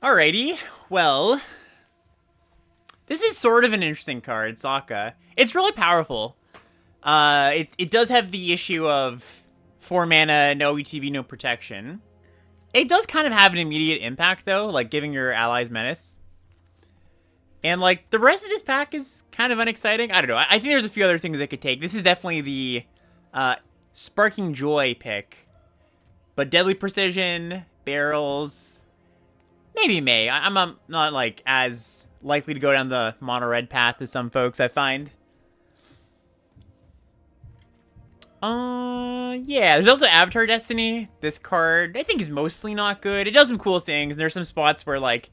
Alrighty, well, this is sort of an interesting card, Sokka. It's really powerful. It does have the issue of 4 mana, no ETB, no protection. It does kind of have an immediate impact, though, like giving your allies menace. And, like, the rest of this pack is kind of unexciting. I don't know. I think there's a few other things I could take. This is definitely the Sparking Joy pick. But Deadly Precision, Barrels, maybe May. I'm not, like, as likely to go down the mono-red path as some folks, I find. Yeah, there's also Avatar Destiny. This card, I think, is mostly not good. It does some cool things, and there's some spots where, like,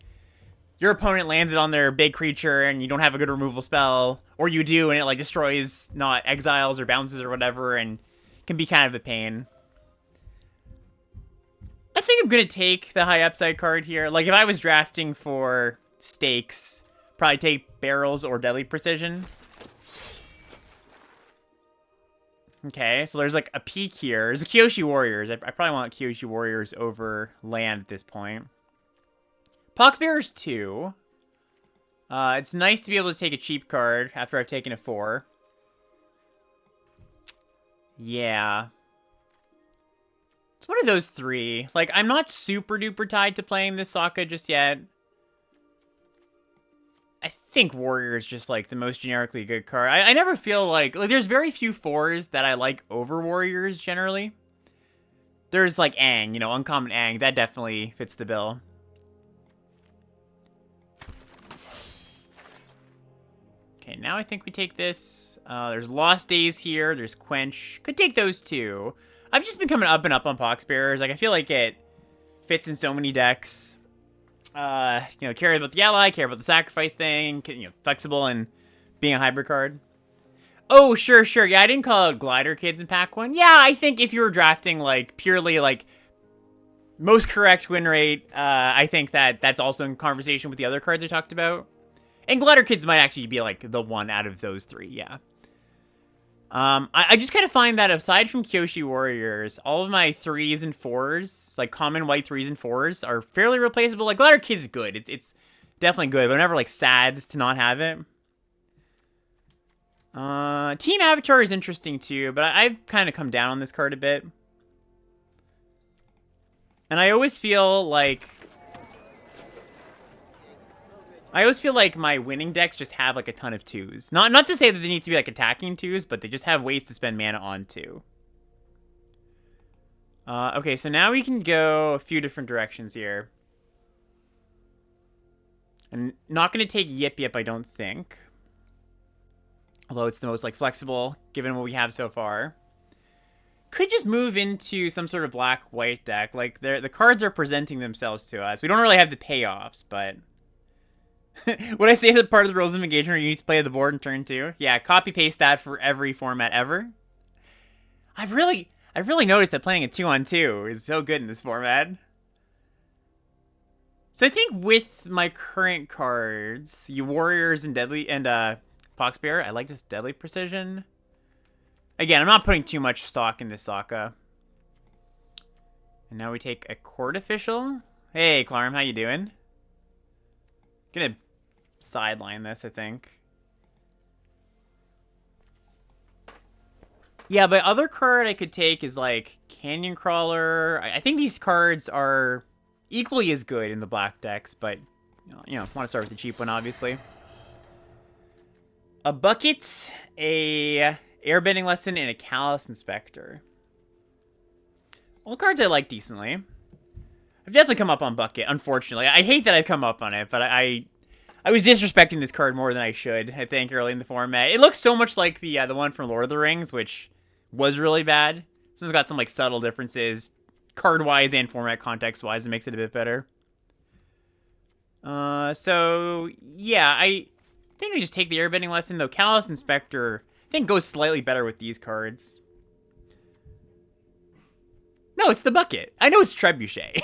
your opponent lands it on their big creature, and you don't have a good removal spell, or you do, and it, like, destroys, not exiles or bounces or whatever, and can be kind of a pain. I think I'm gonna take the high upside card here. Like, if I was drafting for stakes, probably take Barrels or Deadly Precision. Okay, so there's, like, a peak here. There's a Kyoshi Warriors. I probably want Kyoshi Warriors over land at this point. Poxbearers 2. It's nice to be able to take a cheap card after I've taken a 4. Yeah. It's one of those 3. Like, I'm not super duper tied to playing this Sokka just yet. I think Warrior is just, like, the most generically good card. I never feel like there's very few 4s that I like over Warriors, generally. There's, like, Aang, you know, Uncommon Aang. That definitely fits the bill. Okay, now I think we take this. There's Lost Days here. There's Quench. Could take those too. I've just been coming up and up on Poxbearers. Like, I feel like it fits in so many decks. You know, care about the ally, care about the sacrifice thing, you know, flexible and being a hybrid card. Oh, sure. Yeah, I didn't call out Glider Kids in pack 1. Yeah, I think if you were drafting, like, purely, like, most correct win rate, I think that's also in conversation with the other cards I talked about. And Glider Kids might actually be, like, the one out of those 3, yeah. I just kind of find that aside from Kyoshi Warriors, all of my 3s and 4s, like common white 3s and 4s, are fairly replaceable. Like, Glider Kid's good. It's definitely good, but I'm never, like, sad to not have it. Team Avatar is interesting too, but I've kind of come down on this card a bit. And I always feel like my winning decks just have, like, a ton of 2s. Not to say that they need to be, like, attacking 2s, but they just have ways to spend mana on 2. Okay, so now we can go a few different directions here. I'm not going to take Yip Yip, I don't think. Although it's the most, like, flexible, given what we have so far. Could just move into some sort of black-white deck. Like, the cards are presenting themselves to us. We don't really have the payoffs, but... Would I say that part of the rules of engagement you need to play the board in turn 2? Yeah, copy-paste that for every format ever. I've really noticed that playing a 2-on-2 is so good in this format. So I think with my current cards, you Warriors and Deadly and Poxbearer, I like just Deadly Precision. Again, I'm not putting too much stock in this Sokka. And now we take a Court Official. Hey, Clarm, how you doing? Gonna sideline this, I think. Yeah, but other card I could take is, like, Canyon Crawler. I think these cards are equally as good in the black decks, but, you know, want to start with the cheap one, obviously. A Bucket, a Airbending Lesson, and a Callous Inspector. All cards I like decently. I've definitely come up on Bucket, unfortunately. I hate that I've come up on it, but I was disrespecting this card more than I should, I think, early in the format. It looks so much like the one from Lord of the Rings, which was really bad. So it's got some, like, subtle differences, card-wise and format context-wise. It makes it a bit better. So, yeah, I think I just take the Airbending Lesson, though Callous Inspector, I think, goes slightly better with these cards. No, it's the Bucket. I know it's Trebuchet.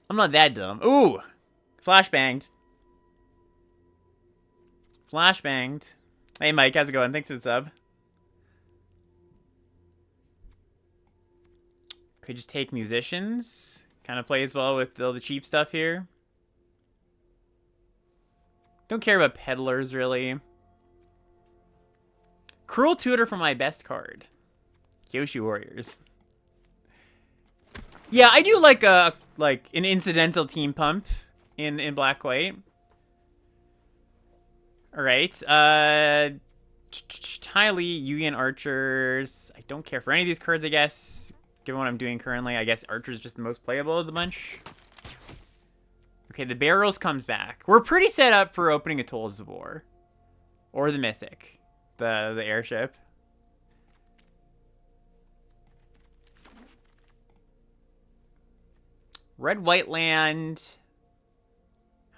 I'm not that dumb. Ooh! Flashbanged. Hey, Mike, how's it going? Thanks for the sub. Could just take musicians. Kind of plays well with all the cheap stuff here. Don't care about peddlers, really. Cruel Tutor for my best card. Kyoshi Warriors. Yeah, I do like an incidental team pump in black white. All right. Ty Lee, Yuyan Archers. I don't care for any of these cards, I guess. Given what I'm doing currently, I guess Archer's just the most playable of the bunch. Okay, the Barrels comes back. We're pretty set up for opening a Tools of War. Or the Mythic. The airship. Red White Land.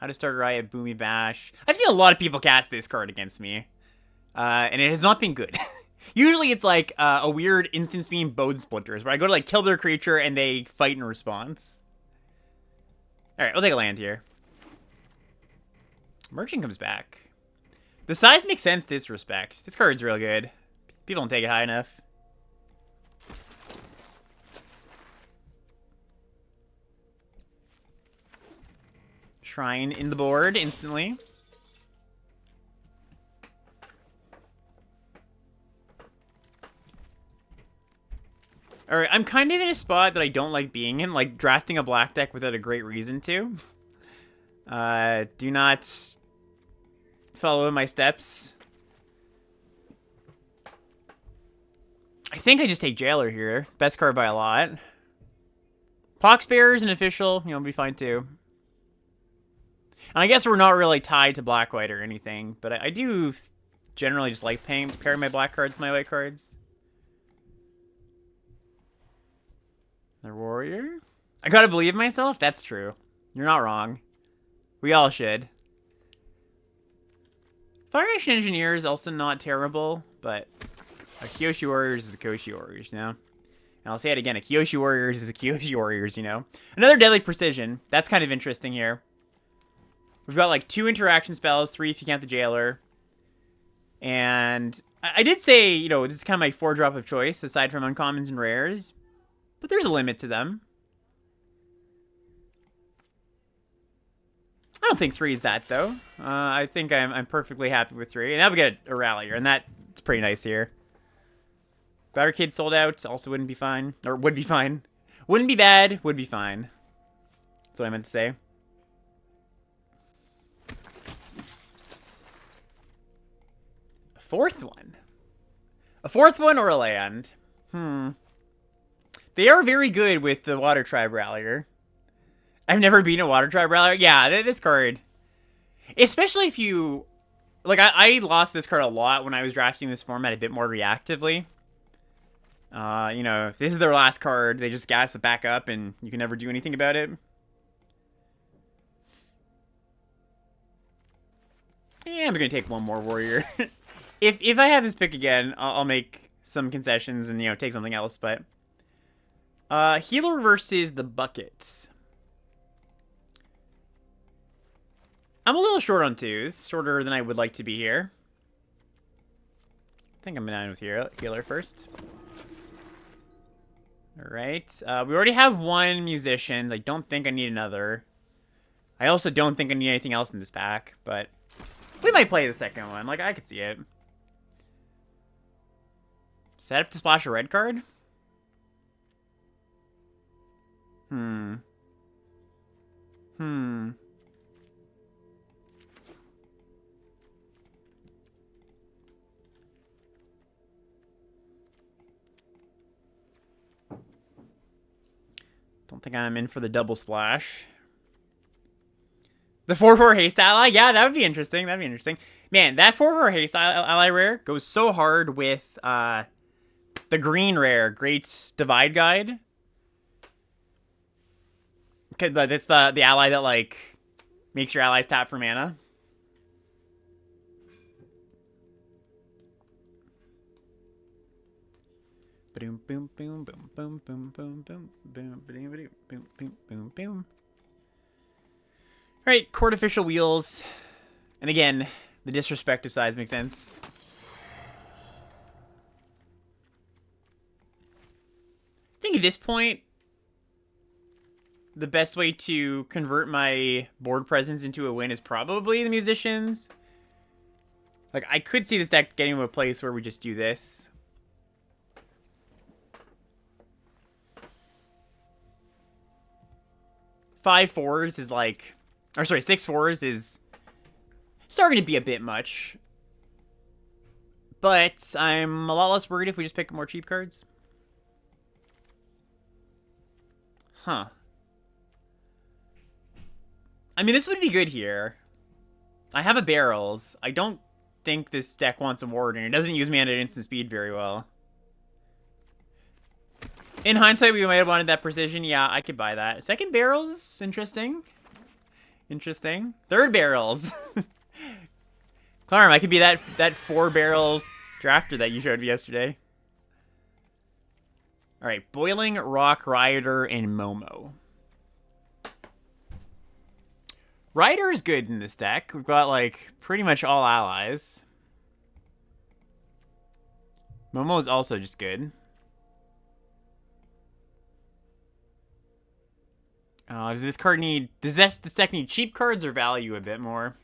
How to Start a Riot, Boomy Bash. I've seen a lot of people cast this card against me. And it has not been good. Usually it's like a weird instant beam Bode Splinters, where I go to like kill their creature and they fight in response. Alright, we'll take a land here. Merchant comes back. The size makes sense to this respect. This card's real good. People don't take it high enough. Shrine in the board instantly. Alright, I'm kind of in a spot that I don't like being in, like drafting a black deck without a great reason to. Do not follow my steps. I think I just take Jailer here. Best card by a lot. Poxbearer is an official, you know, be fine too. And I guess we're not really tied to black-white or anything, but I do generally just like pairing my black cards to my white cards. The Warrior? I gotta believe myself? That's true. You're not wrong. We all should. Fire Nation Engineer is also not terrible, but a Kyoshi Warriors is a Kyoshi Warriors, you know? And I'll say it again, a Kyoshi Warriors is a Kyoshi Warriors, you know? Another Deadly Precision. That's kind of interesting here. We've got like 2 interaction spells, 3 if you count the Jailer. And I did say, you know, this is kind of my 4-drop of choice, aside from uncommons and rares. But there's a limit to them. I don't think 3 is that, though. I think I'm perfectly happy with 3. And now we get a Rallier, and that's pretty nice here. Barricade sold out, also wouldn't be fine. Or would be fine. Wouldn't be bad, would be fine. That's what I meant to say. A 4th one? A 4th one or a land? They are very good with the Water Tribe Rallier. I've never been a Water Tribe Rallier. Yeah, this card. Especially if you... Like, I lost this card a lot when I was drafting this format a bit more reactively. You know, if this is their last card, they just gas it back up and you can never do anything about it. Yeah, I'm gonna take one more Warrior. If I have this pick again, I'll make some concessions and, you know, take something else, but... Healer versus the Bucket. I'm a little short on 2s. Shorter than I would like to be here. I think I'm down with Healer first. Alright. We already have 1 Musician. I don't think I need another. I also don't think I need anything else in this pack, but... We might play the second one. Like, I could see it. Set up to splash a red card? Don't think I'm in for the double splash. The 4/4 haste ally? Yeah, that would be interesting. That'd be interesting. Man, that 4/4 haste ally rare goes so hard with the green rare, Great Divide Guide. It's the ally that, like, makes your allies tap for mana. Boom, boom, boom, boom, boom, boom, boom, boom, boom, boom, boom, boom, boom. All right, Court Official Wheels. And again, the disrespective size makes sense. I think at this point, the best way to convert my board presence into a win is probably the musicians. Like, I could see this deck getting to a place where we just do this. Five fours is like... Or sorry, 6 fours is starting to be a bit much. But I'm a lot less worried if we just pick more cheap cards. Huh. I mean, this would be good here. I have a barrels. I don't think this deck wants a ward, and it doesn't use mana at instant speed very well. In hindsight, we might have wanted that precision. Yeah, I could buy that. Second barrels, interesting. Interesting. Third barrels. Clarm, I could be that 4-barrel drafter that you showed me yesterday. All right, Boiling, Rock, Rioter, and Momo. Rioter's good in this deck. We've got, like, pretty much all allies. Momo's also just good. Does this card need... Does this deck need cheap cards or value a bit more?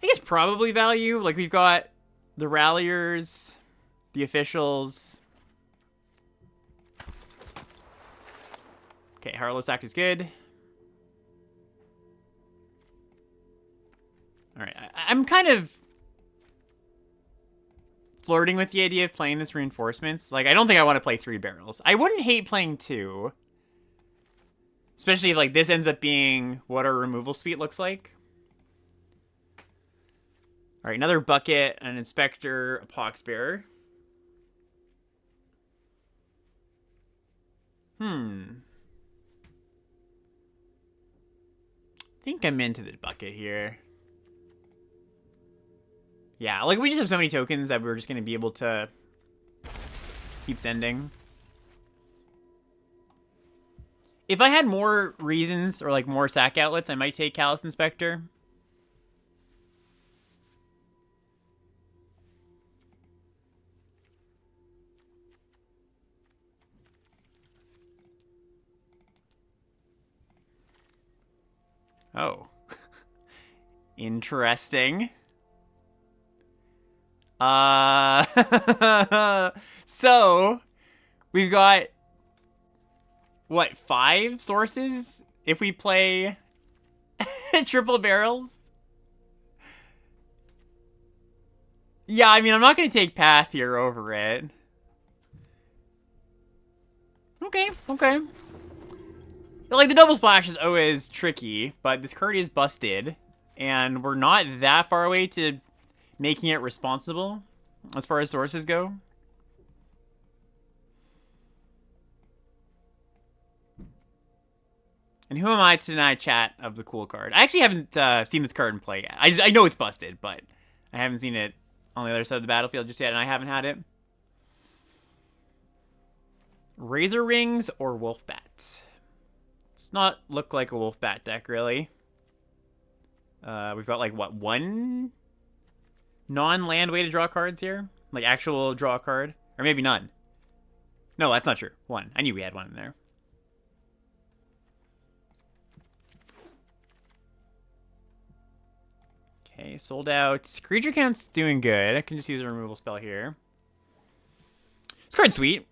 I guess probably value. Like, we've got the Ralliers, the Officials. Okay, Heartless Act is good. Alright, I'm kind of flirting with the idea of playing this Reinforcements. Like, I don't think I want to play 3 barrels. I wouldn't hate playing 2. Especially if, like, this ends up being what our removal suite looks like. Alright, another Bucket, an Inspector, a Poxbearer. I think I'm into the Bucket here. Yeah, like, we just have so many tokens that we're just going to be able to keep sending. If I had more reasons or, like, more sack outlets, I might take Callous Inspector. Oh. Interesting. So, we've got... What, 5 sources if we play triple barrels? Yeah, I mean, I'm not going to take Path here over it. Okay, okay. Like, the double splash is always tricky, but this card is busted, and we're not that far away to making it responsible as far as sources go. And who am I to deny chat of the cool card? I actually haven't seen this card in play yet. I know it's busted, but I haven't seen it on the other side of the battlefield just yet, and I haven't had it. Razor Rings or Wolfbat? Does not look like a Wolfbat deck, really. We've got, like, what, 1 non-land way to draw cards here? Like, actual draw card? Or maybe none. No, that's not true. 1. I knew we had 1 in there. Okay, sold out. Creature count's doing good. I can just use a removal spell here. This card's sweet.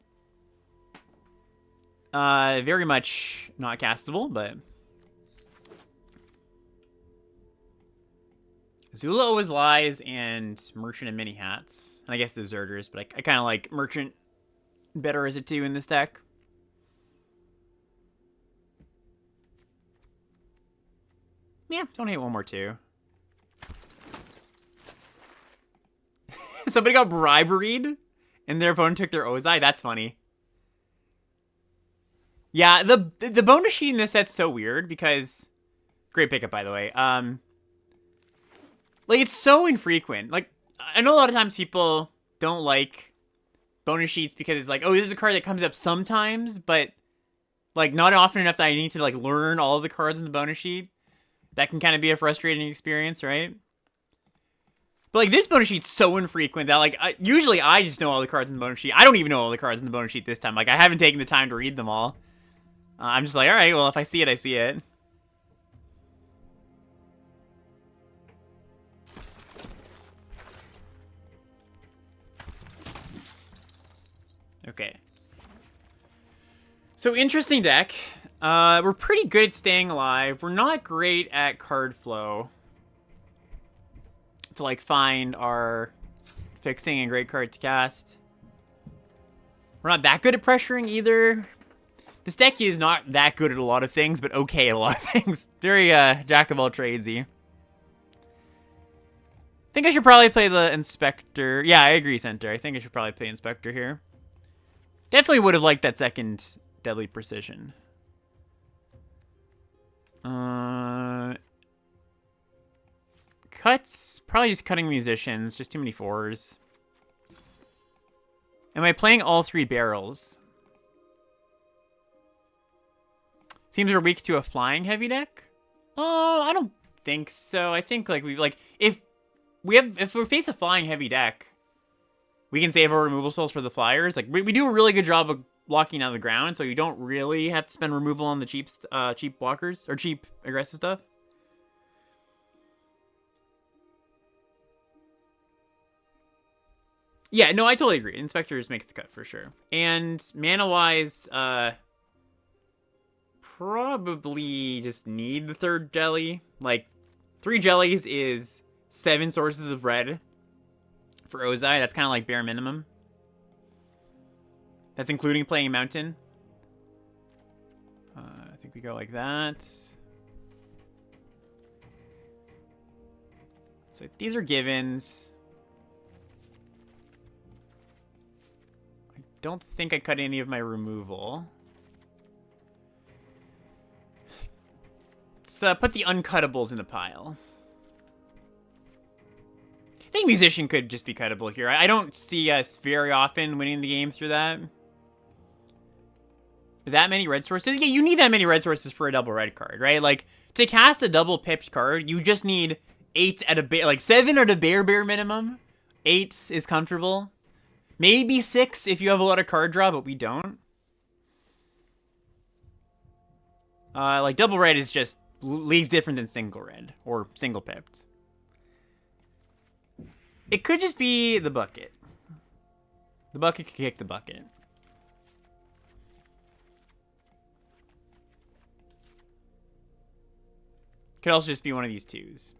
Very much not castable, but... Zula Always Lies and Merchant and Mini Hats. And I guess the Deserters, but I kind of like Merchant better as a 2 in this deck. Yeah, don't hate 1 more 2. Somebody got briberied and their opponent took their Ozai. That's funny. Yeah, the bonus sheet in this set's so weird because... Great pickup, by the way. Like, it's so infrequent. Like, I know a lot of times people don't like bonus sheets because it's like, oh, this is a card that comes up sometimes, but, like, not often enough that I need to, like, learn all of the cards in the bonus sheet. That can kind of be a frustrating experience, right? But, like, this bonus sheet's so infrequent that, like, usually I just know all the cards in the bonus sheet. I don't even know all the cards in the bonus sheet this time. Like, I haven't taken the time to read them all. I'm just like, all right, well, if I see it, I see it. Okay. So, interesting deck. We're pretty good at staying alive. We're not great at card flow. To, like, find our fixing and great card to cast. We're not that good at pressuring either. This deck is not that good at a lot of things, but okay at a lot of things. Very, jack of all tradesy. I think I should probably play the Inspector. Yeah, I agree, Center. I think I should probably play Inspector here. Definitely would have liked that second Deadly Precision. Cuts. Probably just cutting Musicians. Just too many 4s. Am I playing all 3 barrels? Seems we're weak to a flying heavy deck. Oh, I don't think so. I think if we face a flying heavy deck, we can save our removal spells for the flyers. Like we do a really good job of blocking out the ground, so you don't really have to spend removal on the cheap blockers or cheap aggressive stuff. Yeah, no, I totally agree. Inspectors makes the cut for sure. And mana-wise, probably just need the 3rd jelly. Like, 3 jellies is 7 sources of red for Ozai. That's kind of like bare minimum. That's including playing Mountain. I think we go like that. So these are givens. I don't think I cut any of my removal. Let's put the uncuttables in a pile. I think Musician could just be cuttable here. I don't see us very often winning the game through that. That many red sources? Yeah, you need that many red sources for a double red card, right? Like, to cast a double pipped card, you just need 8 at a bare, like 7 at a bare minimum. 8 is comfortable. Maybe 6 if you have a lot of card draw, but we don't. Like, double red is just leagues different than single red or single pipped. It could just be the bucket. The bucket could kick the bucket. Could also just be one of these 2s.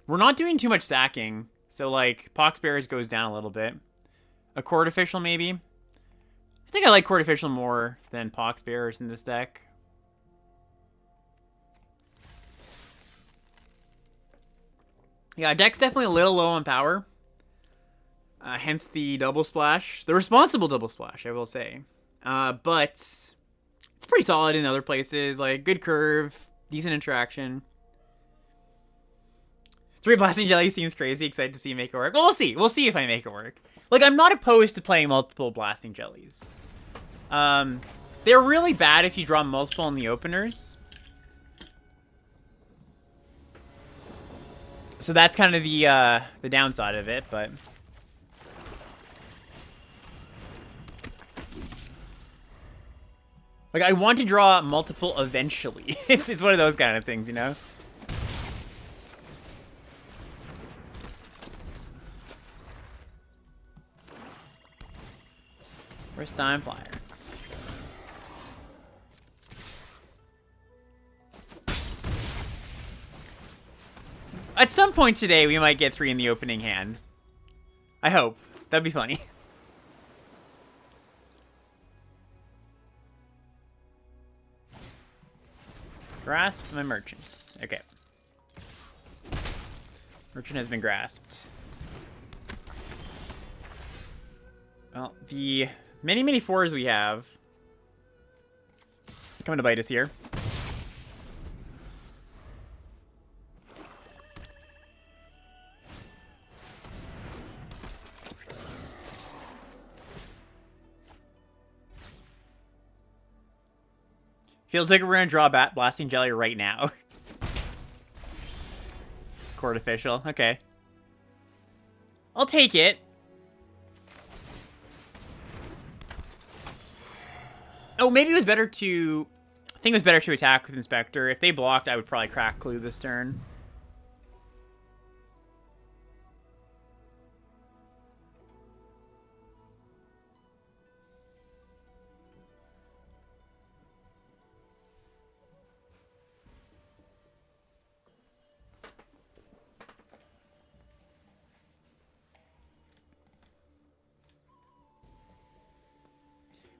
We're not doing too much sacking, so like Pox Bears goes down a little bit. A Court Official maybe. I think I like Court Official more than Pox Bears in this deck. Yeah, deck's definitely a little low on power. Hence the double splash. The responsible double splash, I will say. But it's pretty solid in other places. Like, good curve, decent interaction. 3 Blasting Jelly seems crazy. Excited to see you make it work. Well, we'll see. We'll see if I make it work. Like, I'm not opposed to playing multiple Blasting Jellies. They're really bad if you draw multiple in the openers. So that's kind of the downside of it, but... Like, I want to draw multiple eventually. It's one of those kind of things, you know? First time flyer. At some point today, we might get 3 in the opening hand. I hope. That'd be funny. Grasp my merchants. Okay. Merchant has been grasped. Well, the many 4s we have coming to bite us here. Feels like we're going to draw Blasting Jelly right now. Court Official. Okay. I'll take it. Oh, maybe it was better to... I think it was better to attack with Inspector. If they blocked, I would probably crack Clue this turn.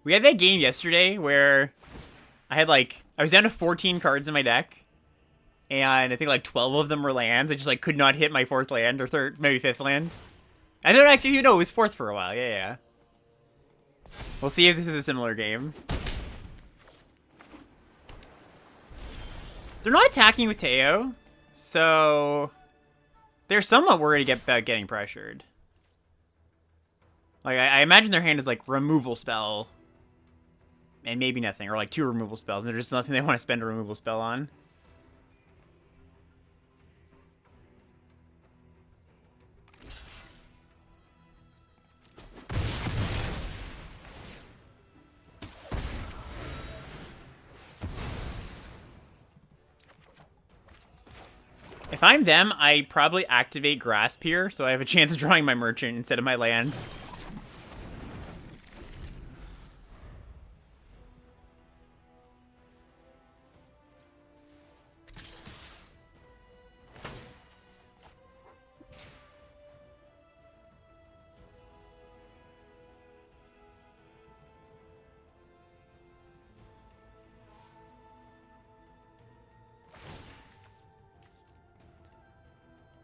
We had that game yesterday where I had I was down to 14 cards in my deck, and I think 12 of them were lands. I just could not hit my 4th land or third, maybe 5th land. I don't actually even know it was 4th for a while. Yeah. We'll see if this is a similar game. They're not attacking with Teo, so they're somewhat worried about getting pressured. I imagine their hand is removal spell. And maybe nothing, or 2 removal spells, and there's just nothing they want to spend a removal spell on. If I'm them, I probably activate Grasp here, so I have a chance of drawing my Merchant instead of my land.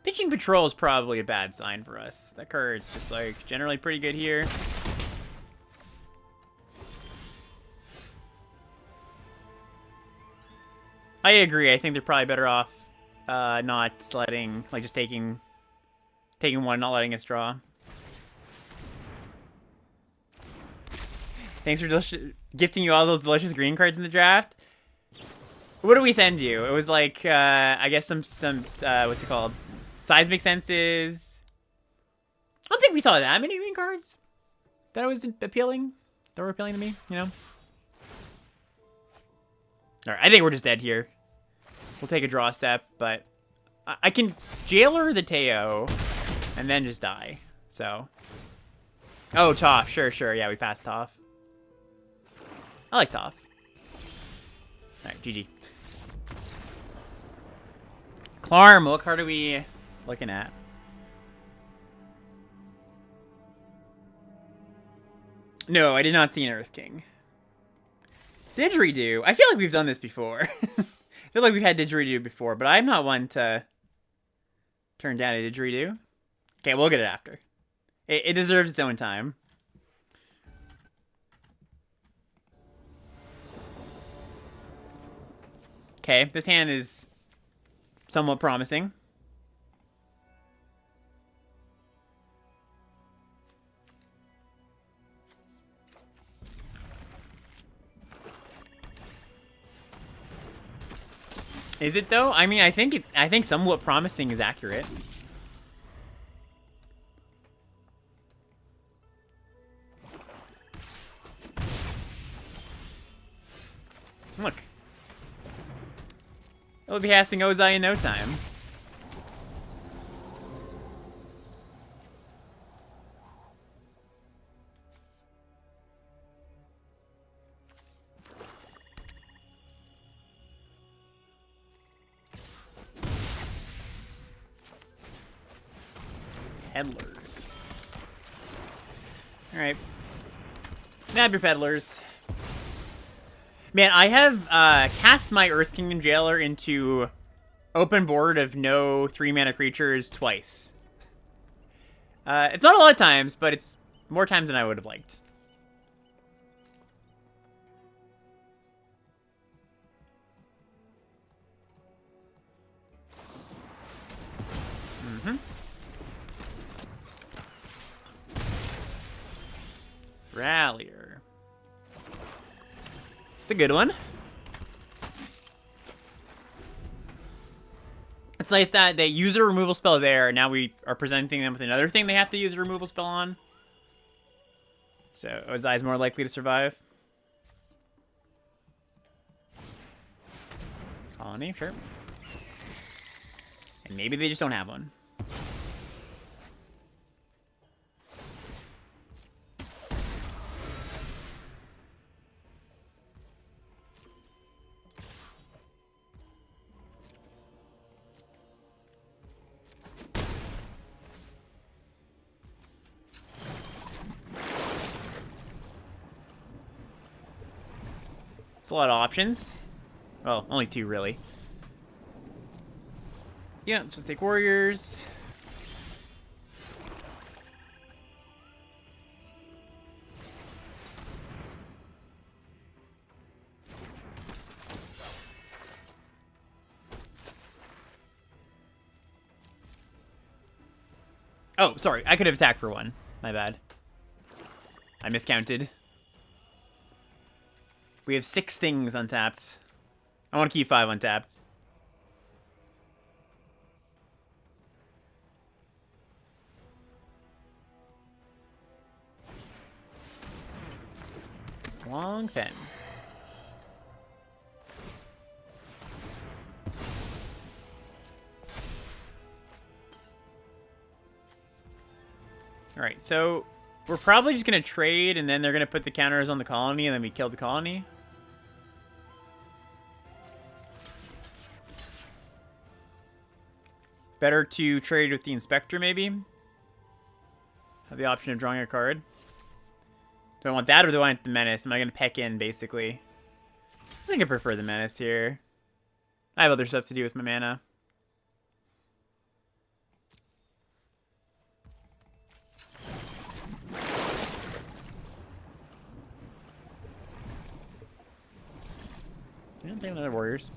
Pitching Patrol is probably a bad sign for us. That card's just, generally pretty good here. I agree. I think they're probably better off not letting, just taking one, not letting us draw. Thanks for gifting you all those delicious green cards in the draft. What do we send you? It was I guess some what's it called? Seismic Senses. I don't think we saw that many green cards. That was appealing. That were appealing to me, you know? Alright, I think we're just dead here. We'll take a draw step, but I can Jailer the Teo and then just die. So. Oh, Toph. Sure. Yeah, we passed Toph. I like Toph. Alright, GG. Clarm, what card are we looking at? No, I did not see an Earth King. Didgeridoo. I feel like we've done this before. I feel like we've had Didgeridoo before, but I'm not one to turn down a Didgeridoo. Okay, we'll get it after. It deserves its own time. Okay, this hand is somewhat promising. Is it though? I mean, I think somewhat promising is accurate. Look. It'll be casting Ozai in no time. Peddlers. Alright. Nab your peddlers. Man, I have cast my Earth Kingdom Jailer into open board of no 3-mana creatures twice. It's not a lot of times, but it's more times than I would have liked. Rallier. It's a good one. It's nice that they use a removal spell there, and now we are presenting them with another thing they have to use a removal spell on. So Ozai's more likely to survive. colony, sure. And maybe they just don't have one. It's a lot of options. Well, only 2 really. Yeah, let's just take warriors. Oh, sorry. I could have attacked for 1. My bad. I miscounted. We have 6 things untapped. I want to keep 5 untapped. Long Fen. Alright, so we're probably just going to trade, and then they're going to put the counters on the colony, and then we kill the colony. Better to trade with the Inspector, maybe? Have the option of drawing a card. Do I want that, or do I want the Menace? Am I going to peck in, basically? I think I prefer the Menace here. I have other stuff to do with my mana. Yeah, take another warriors.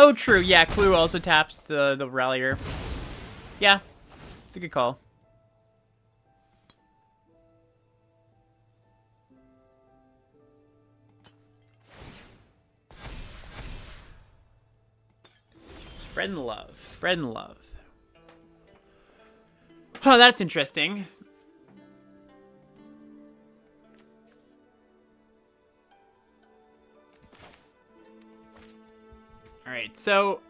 Oh, true. Yeah, Clue also taps the Rallier. Yeah, it's a good call. Spreading the love. Spreading the love. Oh, that's interesting. Alright, so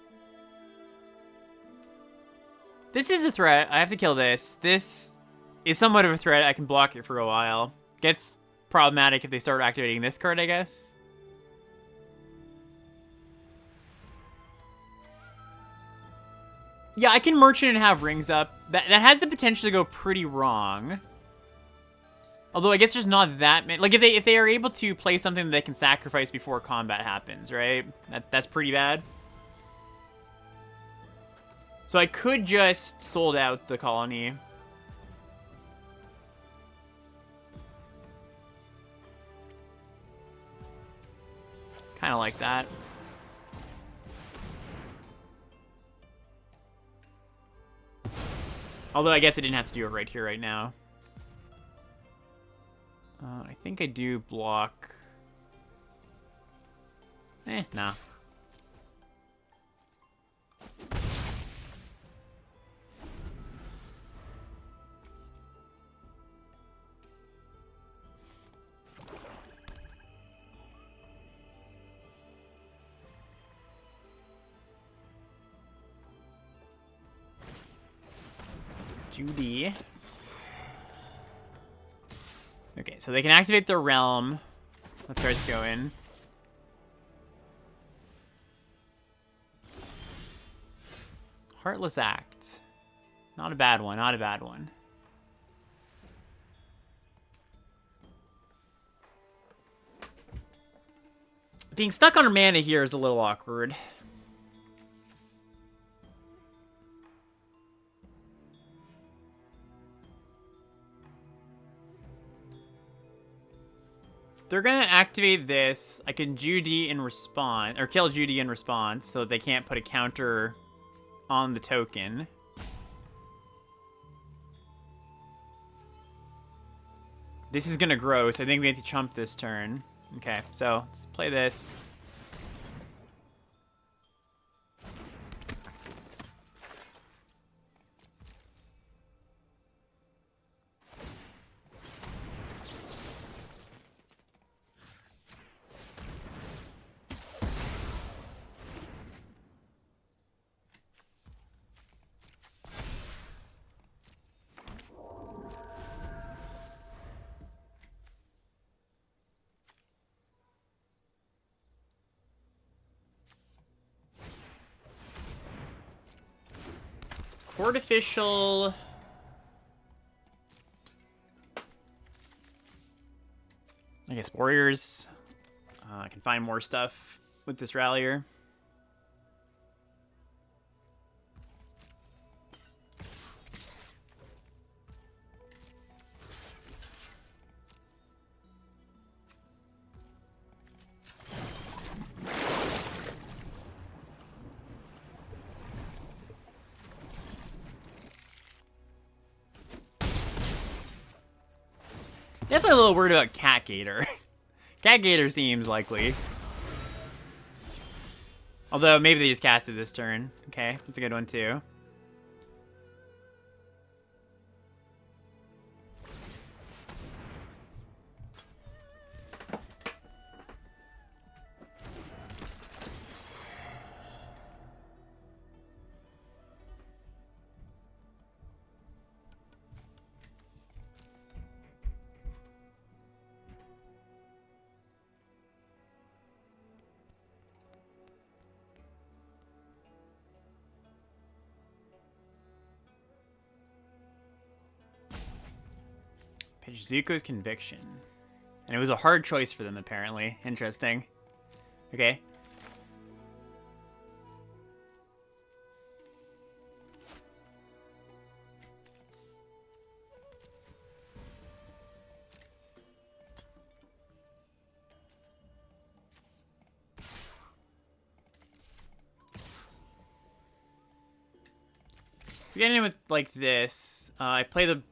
this is a threat. I have to kill this. This is somewhat of a threat. I can block it for a while. Gets problematic if they start activating this card, I guess. Yeah, I can merchant and have rings up. That has the potential to go pretty wrong. Although I guess there's not that many. Like if they are able to play something that they can sacrifice before combat happens, right? That's pretty bad. So I could just sold out the colony. Kind of like that. Although I guess I didn't have to do it right here, right now. I think I do block. Nah. Judy. Okay, so they can activate their realm. Let's try to go in. Heartless Act. Not a bad one, not a bad one. Being stuck on her mana here is a little awkward. They're gonna activate this. I can Judy in response, or kill Judy in response, so they can't put a counter on the token. This is gonna grow, so I think we have to chump this turn. Okay, so let's play this. Artificial. I guess warriors. I can find more stuff with this rallier. Definitely a little worried about Cat Gator. Cat Gator seems likely. Although, maybe they just cast it this turn. Okay, that's a good one, too. Pitch Zuko's Conviction. And it was a hard choice for them, apparently. Interesting. Okay. Getting in with like this, I play the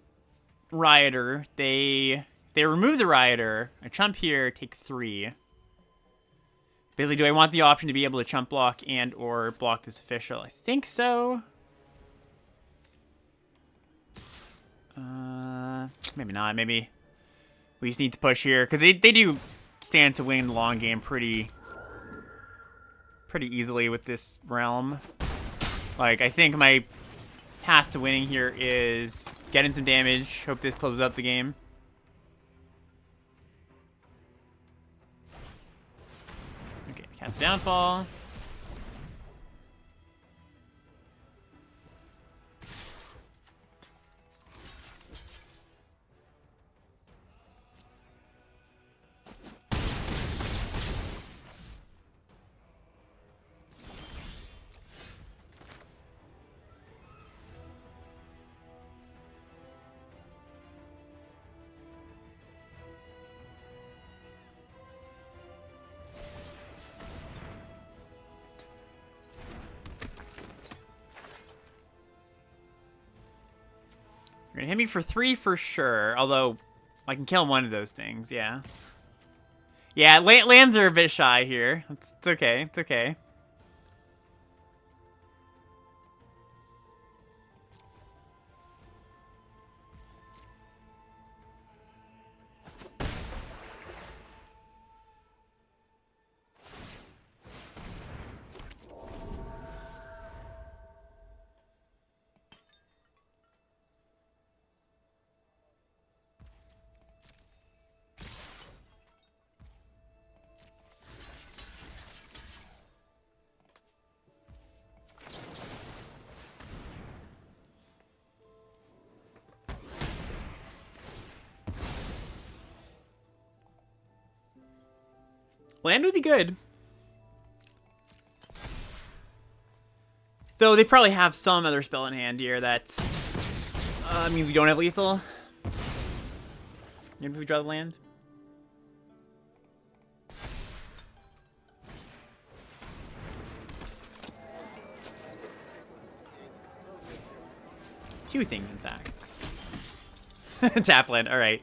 Rioter. They remove the Rioter. I chump here, take 3. Basically, do I want the option to be able to chump block and or block this official? I think so. Maybe not. Maybe we just need to push here because they do stand to win the long game pretty easily with this realm. Like, I think my path to winning here is getting some damage. Hope this closes out the game. Okay, cast Downfall. You're gonna hit me for 3 for sure, although I can kill one of those things, yeah. Yeah, lands are a bit shy here. It's okay, it's okay. Land would be good. Though they probably have some other spell in hand here that's... means we don't have lethal. Maybe we draw the land. Two things, in fact. Tap land, alright.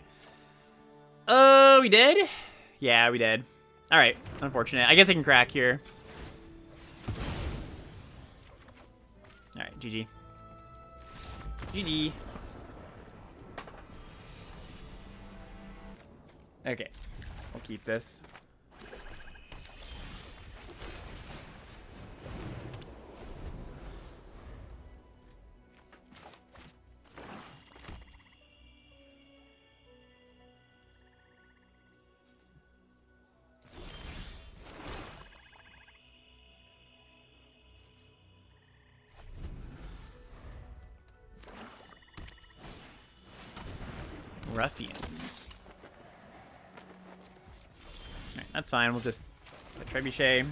Oh, we did? Yeah, we did. Alright, unfortunate. I guess I can crack here. Alright, GG. GG. Okay, we'll keep this. ruffians. Alright, that's fine. We'll just put Trebuchet.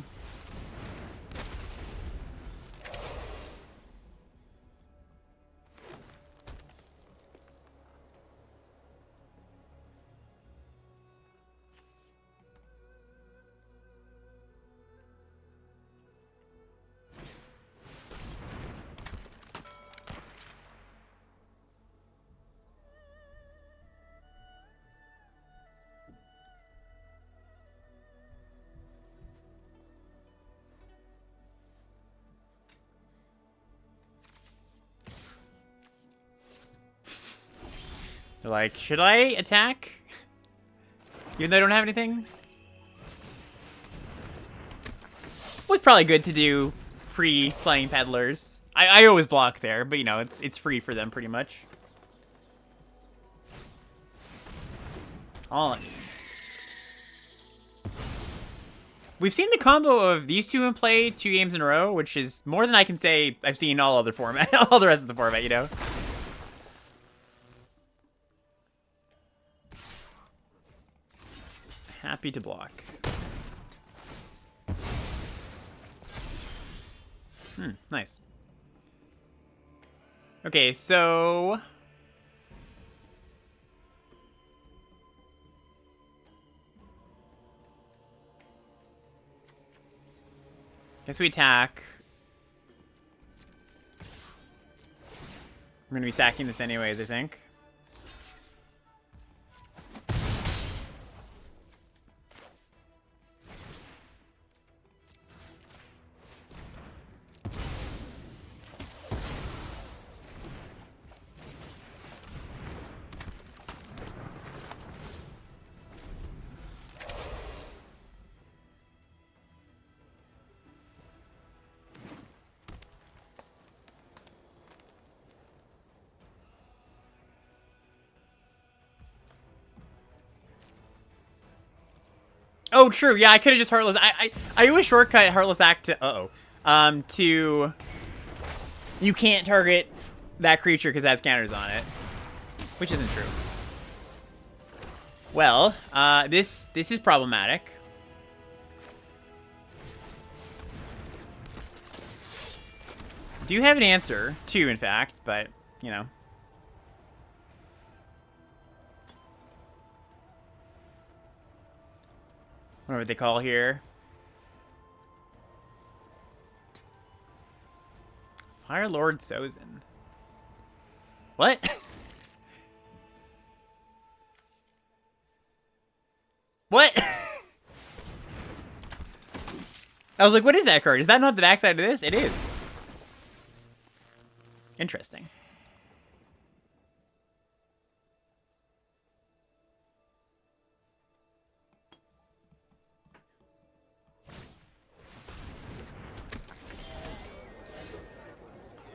They're like, should I attack? Even though I don't have anything? Well, it's probably good to do pre-playing peddlers. I always block there, but you know, it's free for them pretty much. All in. We've seen the combo of these two in play 2 games in a row, which is more than I can say I've seen all other format, all the rest of the format, you know? Happy to block. Nice. Okay, so... guess we attack. We're gonna be sacking this anyways, I think. Oh, true. Yeah, I could have just Heartless. I always shortcut Heartless Act to to you can't target that creature because it has counters on it, which isn't true. Well, this is problematic. Do you have an answer? 2, in fact, but you know. I don't know what they call here. Fire Lord Sozin. What? What? I was like, what is that card? Is that not the backside of this? It is. Interesting.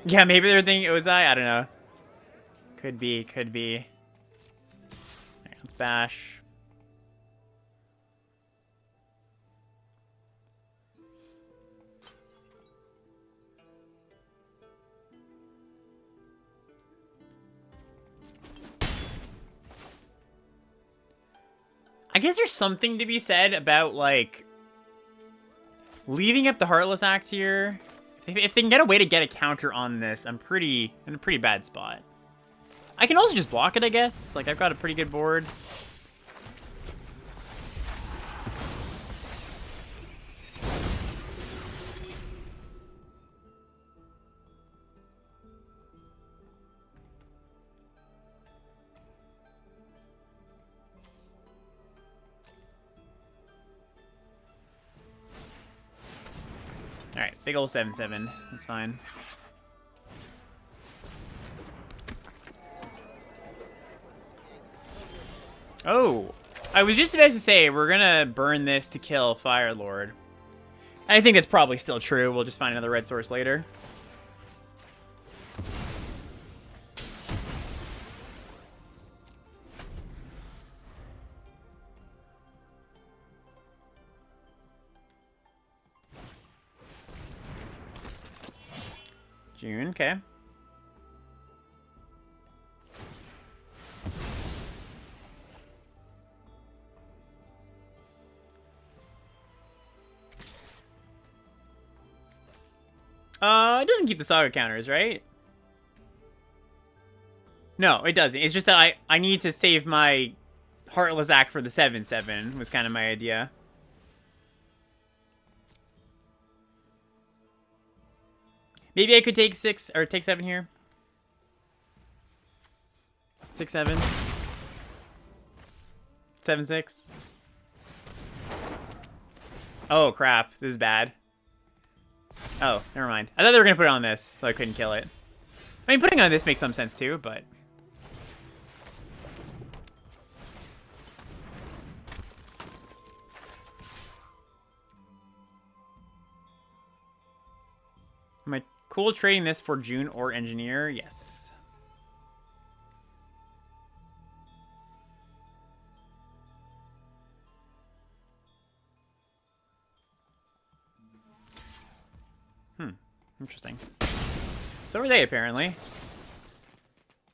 Yeah, maybe they're thinking Ozai. I don't know. Could be, could be. Alright, let's bash. I guess there's something to be said about, like, leaving up the Heartless Act here. If they can get a way to get a counter on this, I'm in a pretty bad spot. I can also just block it, I guess. Like, I've got a pretty good board. Alright, big ol' 7/7. That's fine. Oh, I was just about to say we're gonna burn this to kill Fire Lord. I think that's probably still true. We'll just find another red source later. June, okay. It doesn't keep the saga counters, right? No, it doesn't. It's just that I need to save my Heartless Act for the 7/7 was kind of my idea. Maybe I could take 6 or take 7 here. 6/7. 7/6. Oh crap! This is bad. Oh, never mind. I thought they were gonna put it on this, so I couldn't kill it. I mean, putting it on this makes some sense too, but. Am I cool trading this for June or Engineer? Yes. Interesting. So are they, apparently.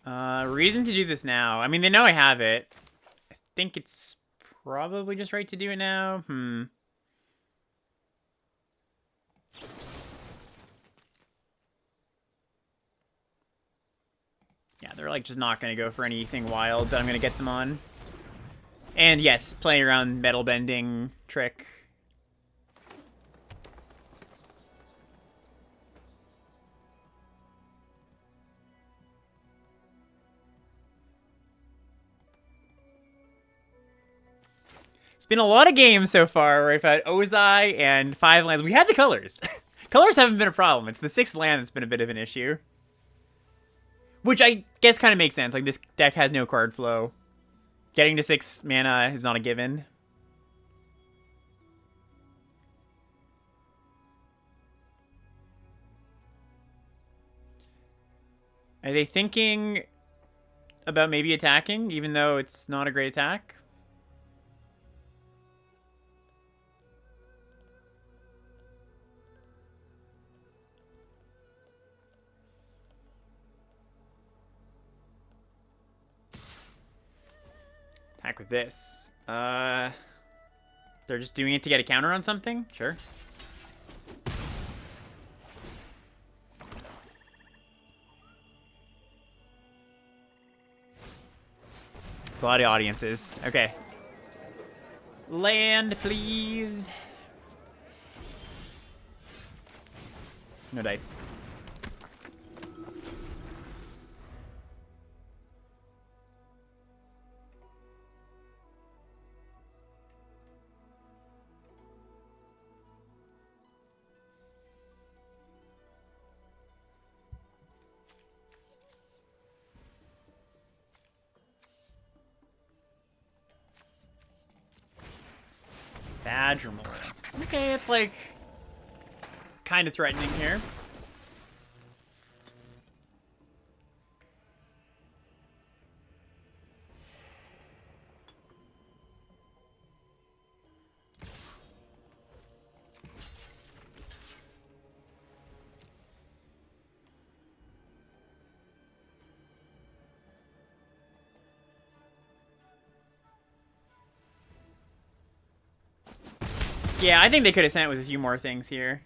Reason to do this now. I mean, they know I have it. I think it's probably just right to do it now. Yeah, they're like just not going to go for anything wild that I'm going to get them on. And yes, playing around metal bending trick. It's been a lot of games so far where I've had Ozai and 5 lands. We had the colors. Colors haven't been a problem. It's the 6th land that's been a bit of an issue. Which I guess kind of makes sense. Like, this deck has no card flow. Getting to 6 mana is not a given. Are they thinking about maybe attacking, even though it's not a great attack? Attack with this. They're just doing it to get a counter on something? Sure. It's a lot of audiences. Okay. Land, please. No dice. Badgermore. Okay, it's like kind of threatening here. Yeah, I think they could have sent with a few more things here.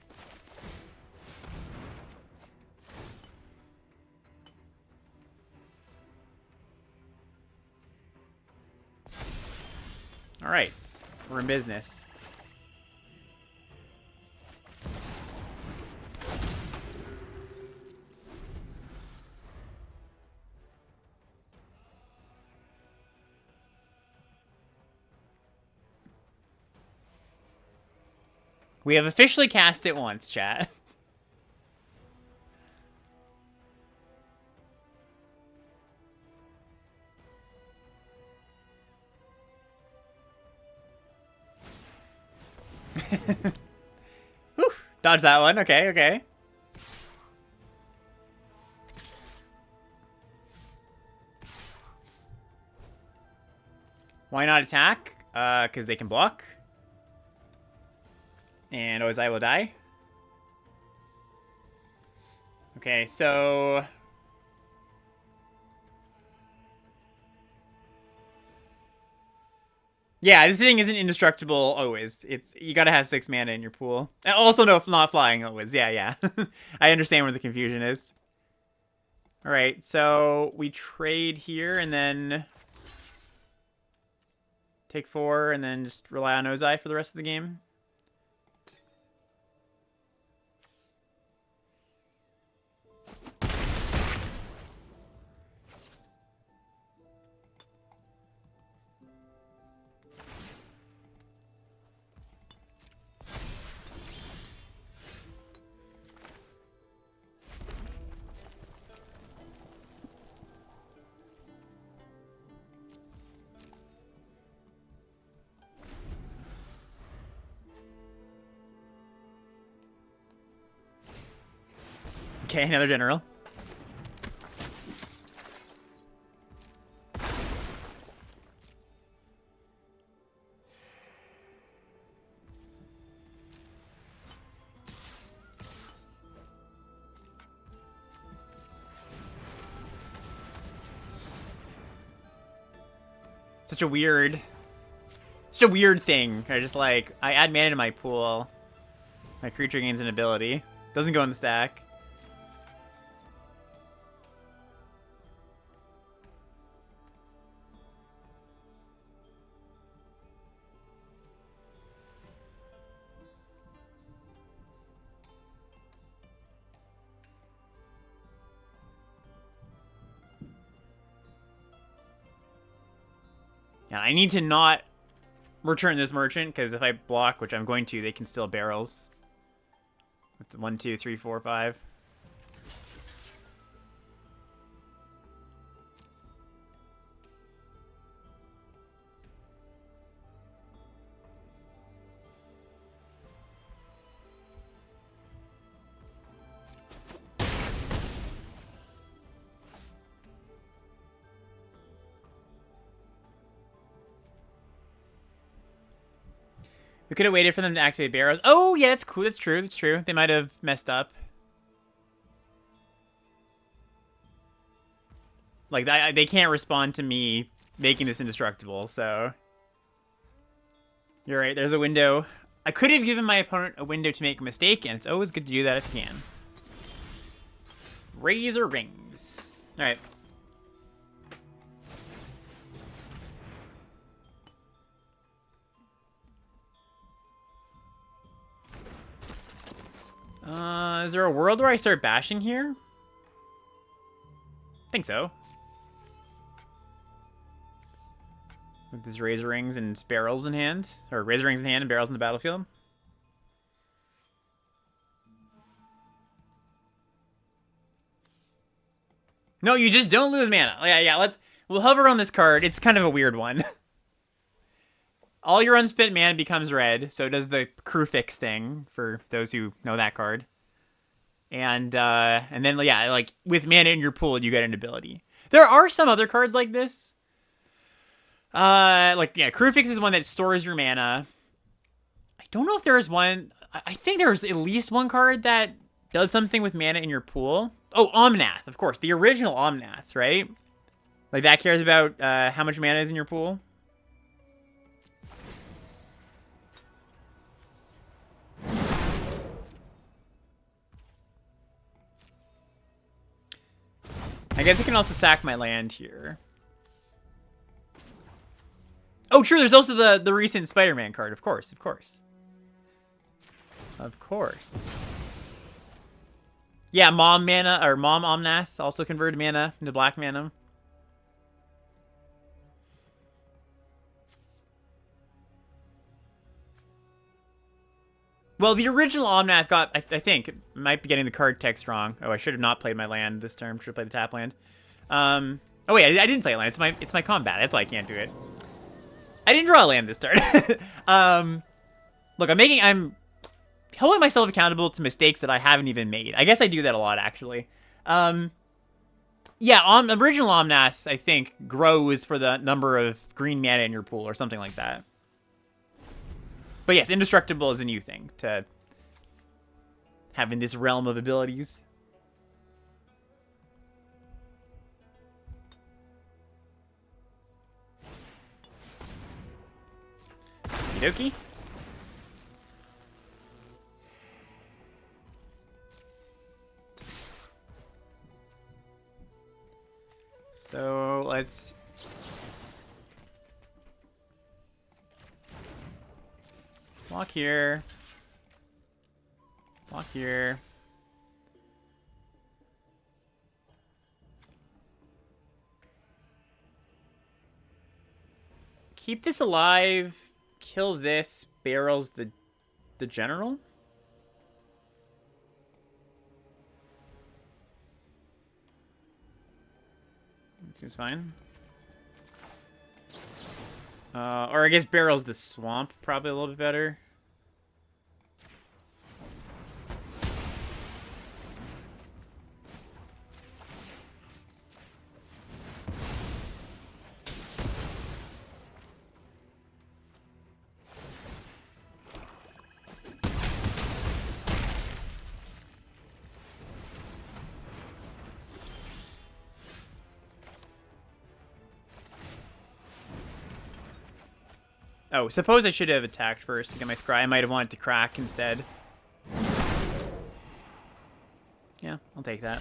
All right, we're in business. We have officially cast it once, chat. Whew, dodge that one. Okay, okay. Why not attack? Because they can block. And Ozai will die. Okay, so... Yeah, this thing isn't indestructible always. You gotta have 6 mana in your pool. And also, no, not flying always. Yeah, yeah. I understand where the confusion is. All right, so we trade here and then take 4 and then just rely on Ozai for the rest of the game. Okay, another general. Such a weird thing. I just like, I add mana to my pool. My creature gains an ability. Doesn't go in the stack. Yeah, I need to not return this merchant, because if I block, which I'm going to, they can still barrels. With the 1, 2, 3, 4, 5. We could have waited for them to activate barrows. Oh, yeah, that's cool. That's true. That's true. They might have messed up. Like, they can't respond to me making this indestructible, so... You're right, there's a window. I could have given my opponent a window to make a mistake, and it's always good to do that if you can. Razor rings. Alright. Is there a world where I start bashing here? I think so. With these razor rings and barrels in hand. Or razor rings in hand and barrels in the battlefield. No, you just don't lose mana. Yeah, we'll hover on this card. It's kind of a weird one. All your unspent mana becomes red, so it does the crew fix thing, for those who know that card. And then, yeah, like, with mana in your pool, you get an ability. There are some other cards like this. Like, yeah, crew fix is one that stores your mana. I don't know if there is one... I think there's at least one card that does something with mana in your pool. Oh, Omnath, of course. The original Omnath, right? Like, that cares about how much mana is in your pool. I guess I can also sack my land here. Oh, true, there's also the recent Spider-Man card. Of course, of course. Of course. Yeah, Mom mana, or Mom Omnath also converted mana into black mana. Well, the original Omnath got, I think, might be getting the card text wrong. Oh, I should have not played my land this turn. Should have played the tap land. Oh wait, I didn't play a land. It's my combat. That's why I can't do it. I didn't draw a land this turn. Look, I'm holding myself accountable to mistakes that I haven't even made. I guess I do that a lot, actually. Yeah, original Omnath, I think, grows for the number of green mana in your pool or something like that. But yes, indestructible is a new thing to having this realm of abilities. Okie dokie. So let's walk here. Walk here. Keep this alive. Kill this. Barrels the general. That seems fine. Or I guess barrels the swamp probably a little bit better. Oh, suppose I should have attacked first to get my scry. I might have wanted to crack instead. Yeah, I'll take that.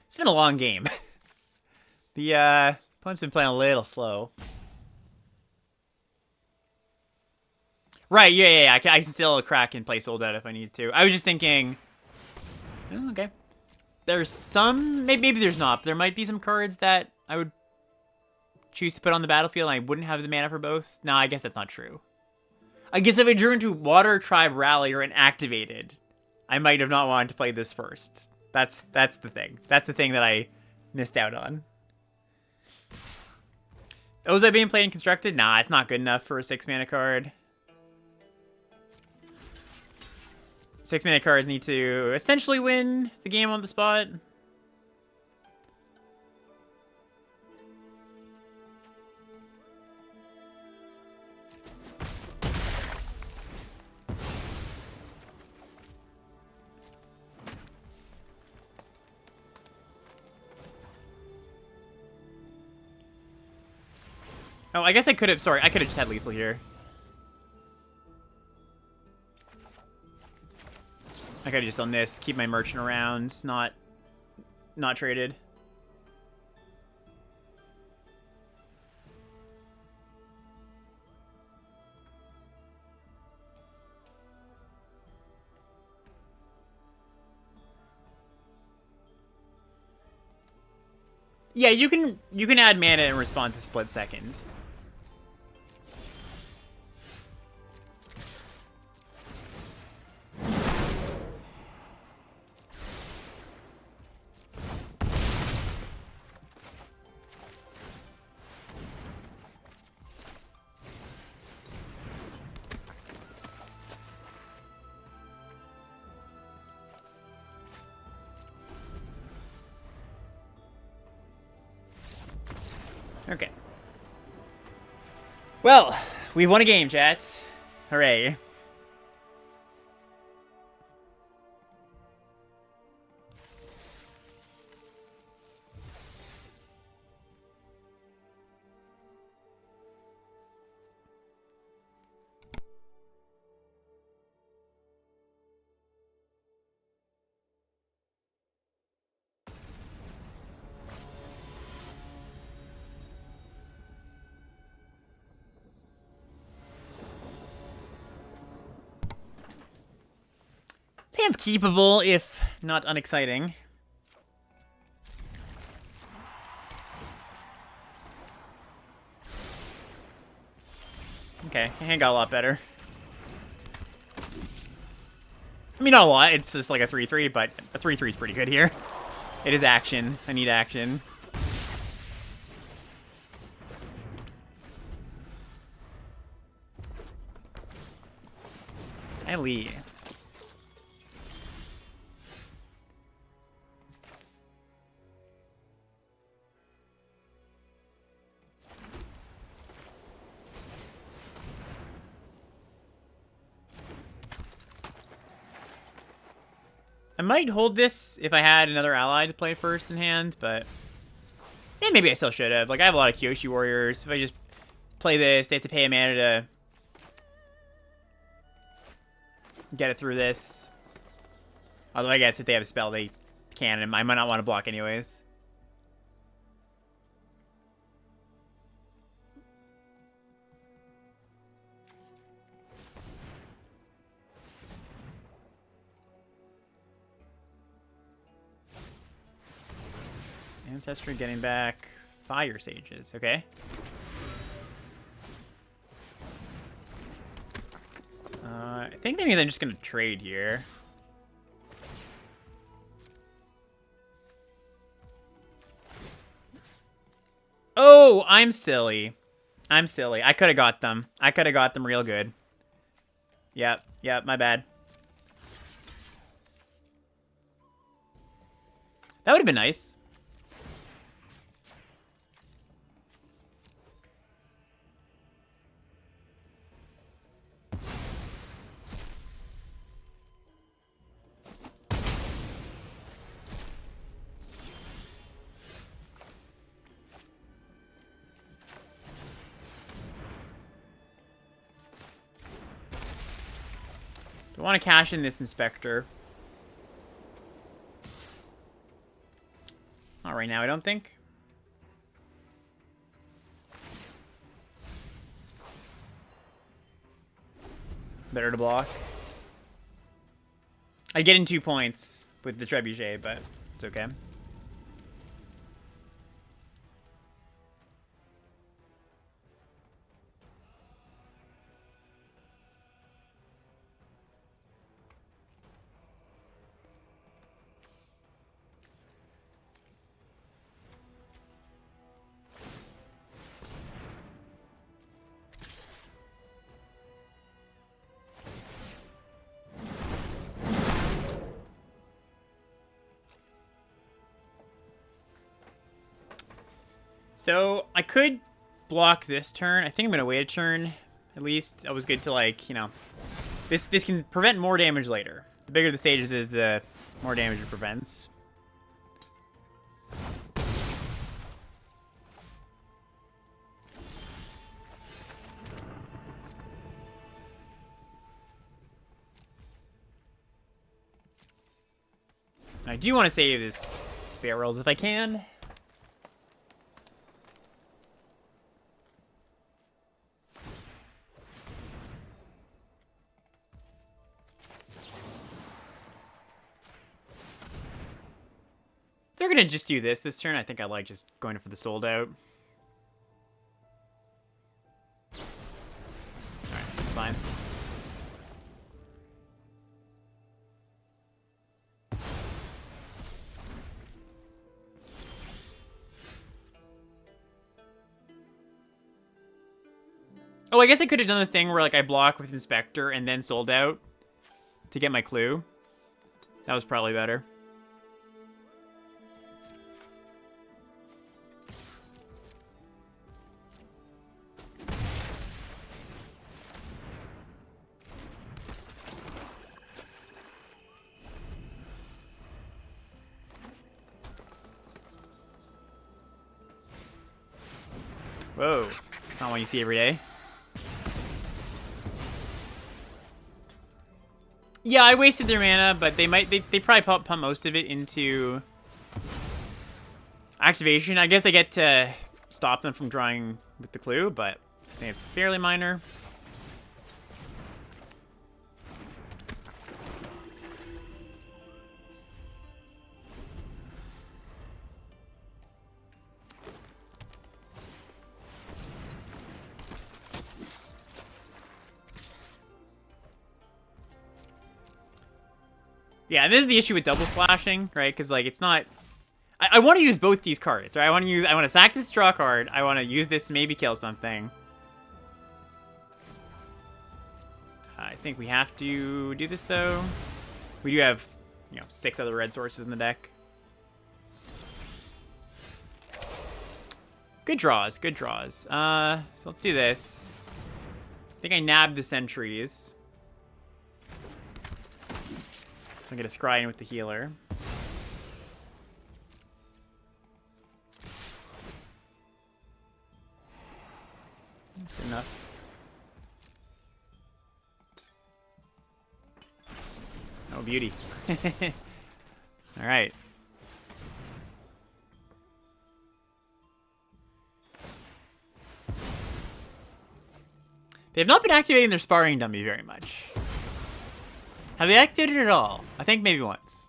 It's been a long game. The opponent's been playing a little slow. Right, yeah. I can still crack and play sold out if I need to. I was just thinking... Oh, okay. There's some... Maybe there's not. But there might be some cards that I would choose to put on the battlefield and I wouldn't have the mana for both. No, I guess that's not true. I guess if I drew into Water Tribe Rallier and activated, I might have not wanted to play this first. That's the thing. That's the thing that I missed out on. Ozai being played and constructed? Nah, it's not good enough for a 6-mana card. 6-mana cards need to essentially win the game on the spot. Oh, I guess I could have... Sorry, I could have just had lethal here. I could have just done this. Keep my merchant around. Not traded. Yeah, you can add mana and respond to split second. Okay. Well, we've won a game, chat. Hooray. This hand's keepable, if not unexciting. Okay, hand got a lot better. I mean, not a lot. It's just like a 3-3, but a 3-3 is pretty good here. It is action. I need action. Ellie. I might hold this if I had another ally to play first in hand, but yeah, maybe I still should have. Like, I have a lot of Kyoshi warriors. If I just play this, they have to pay a mana to get it through this. Although I guess if they have a spell, they can, and I might not want to block anyways. Ancestry getting back Fire Sages, okay. I think maybe I'm just gonna trade here. Oh, I'm silly. I'm silly. I could have got them. I could have got them real good. Yep, my bad. That would have been nice. I want to cash in this Inspector. Not right now, I don't think. Better to block. I get in 2 points with the Trebuchet, but it's okay. So, I could block this turn. I think I'm going to wait a turn, at least. It was good to, like, you know... This can prevent more damage later. The bigger the stages is, the more damage it prevents. I do want to save this barrels if I can. They're gonna just do this turn. I think I like just going for the sold out. Alright, that's fine. Oh, I guess I could have done the thing where like I block with Inspector and then sold out to get my clue. That was probably better. Whoa, it's not what you see every day. Yeah, I wasted their mana, but they probably pump most of it into activation. I guess I get to stop them from drawing with the clue, but I think it's fairly minor. Yeah, this is the issue with double splashing, right? Because, like, it's not I want to use both these cards, right? I want to sack this draw card. I want to use this to maybe kill something. I think we have to do this though. We do have, 6 other red sources in the deck. Good draws, good draws. So let's do this. I think I nabbed the sentries. I'll get a scry in with the healer. That's enough. Oh, beauty. All right. They have not been activating their sparring dummy very much. Have they activated it at all? I think maybe once.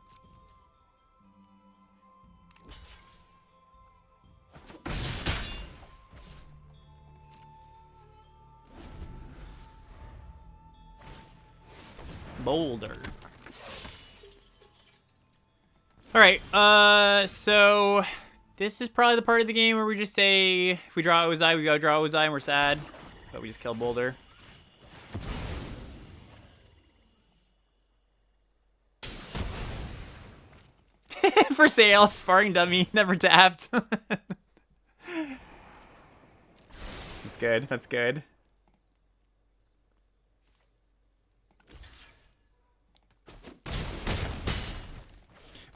Boulder. Alright, so this is probably the part of the game where we just say if we draw Ozai, we gotta draw Ozai and we're sad. But we just kill Boulder. For sale, sparring dummy, never tapped. That's good, that's good.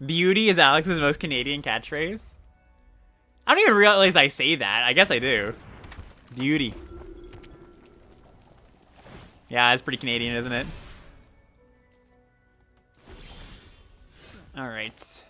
Beauty is Alex's most Canadian catchphrase. I don't even realize I say that. I guess I do. Beauty. Yeah, it's pretty Canadian, isn't it? All right.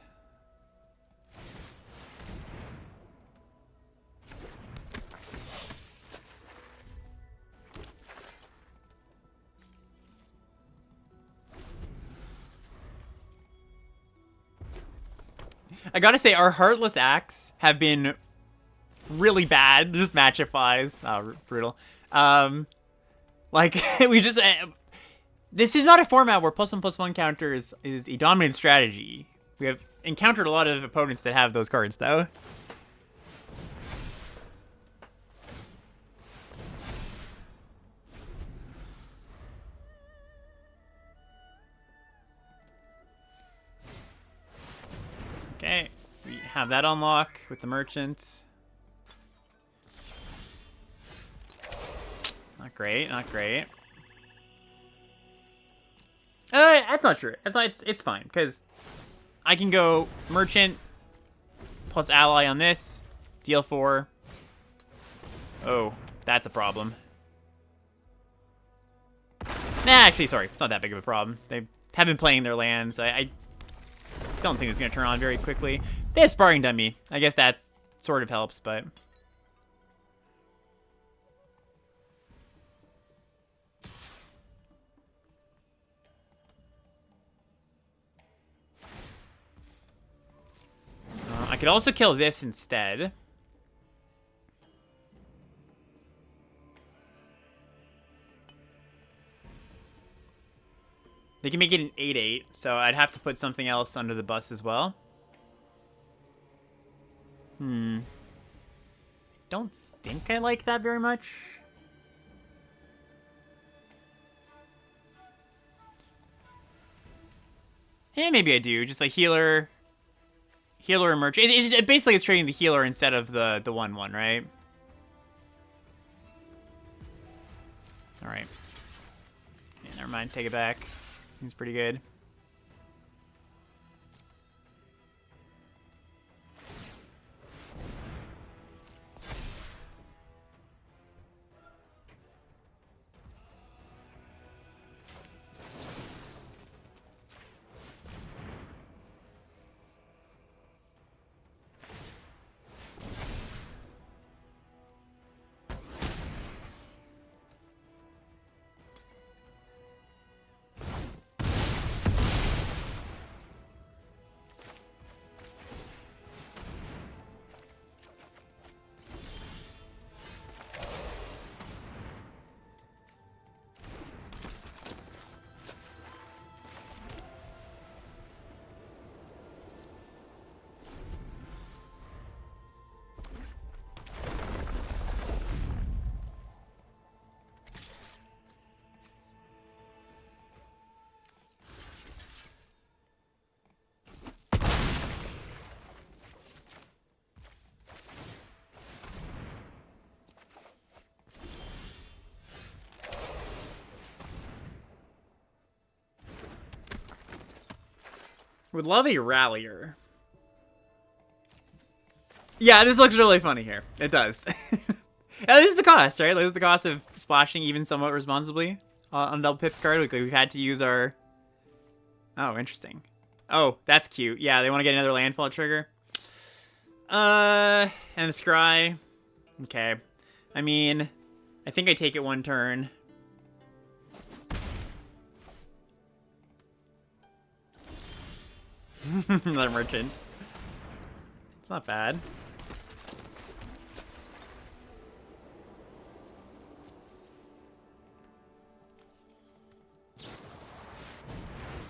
I gotta say, our Heartless Acts have been really bad, just matchup-wise. Oh, brutal. Like, we just... this is not a format where +1/+1 counter is a dominant strategy. We have encountered a lot of opponents that have those cards, though. Okay, we have that unlock with the merchant. Not great, not great. That's not true. It's fine, because I can go merchant plus ally on this, deal 4. Oh, that's a problem. Nah, actually, sorry, it's not that big of a problem. They have been playing their lands. I don't think it's going to turn on very quickly. They have sparring dummy. I guess that sort of helps, but... I could also kill this instead. They can make it an 8/8, so I'd have to put something else under the bus as well. Don't think I like that very much. Eh, maybe I do. Just like healer and merchant. It basically it's trading the healer instead of the 1/1, right? All right. Yeah, never mind. Take it back. He's pretty good. Would love a rallier. Yeah, this looks really funny here. It does. And this is the cost, right? This is the cost of splashing even somewhat responsibly on a double pip card. We've had to use our... Oh, interesting. Oh, that's cute. Yeah, they want to get another landfall trigger. And the scry. Okay. I mean, I think I take it one turn. Another merchant. It's not bad.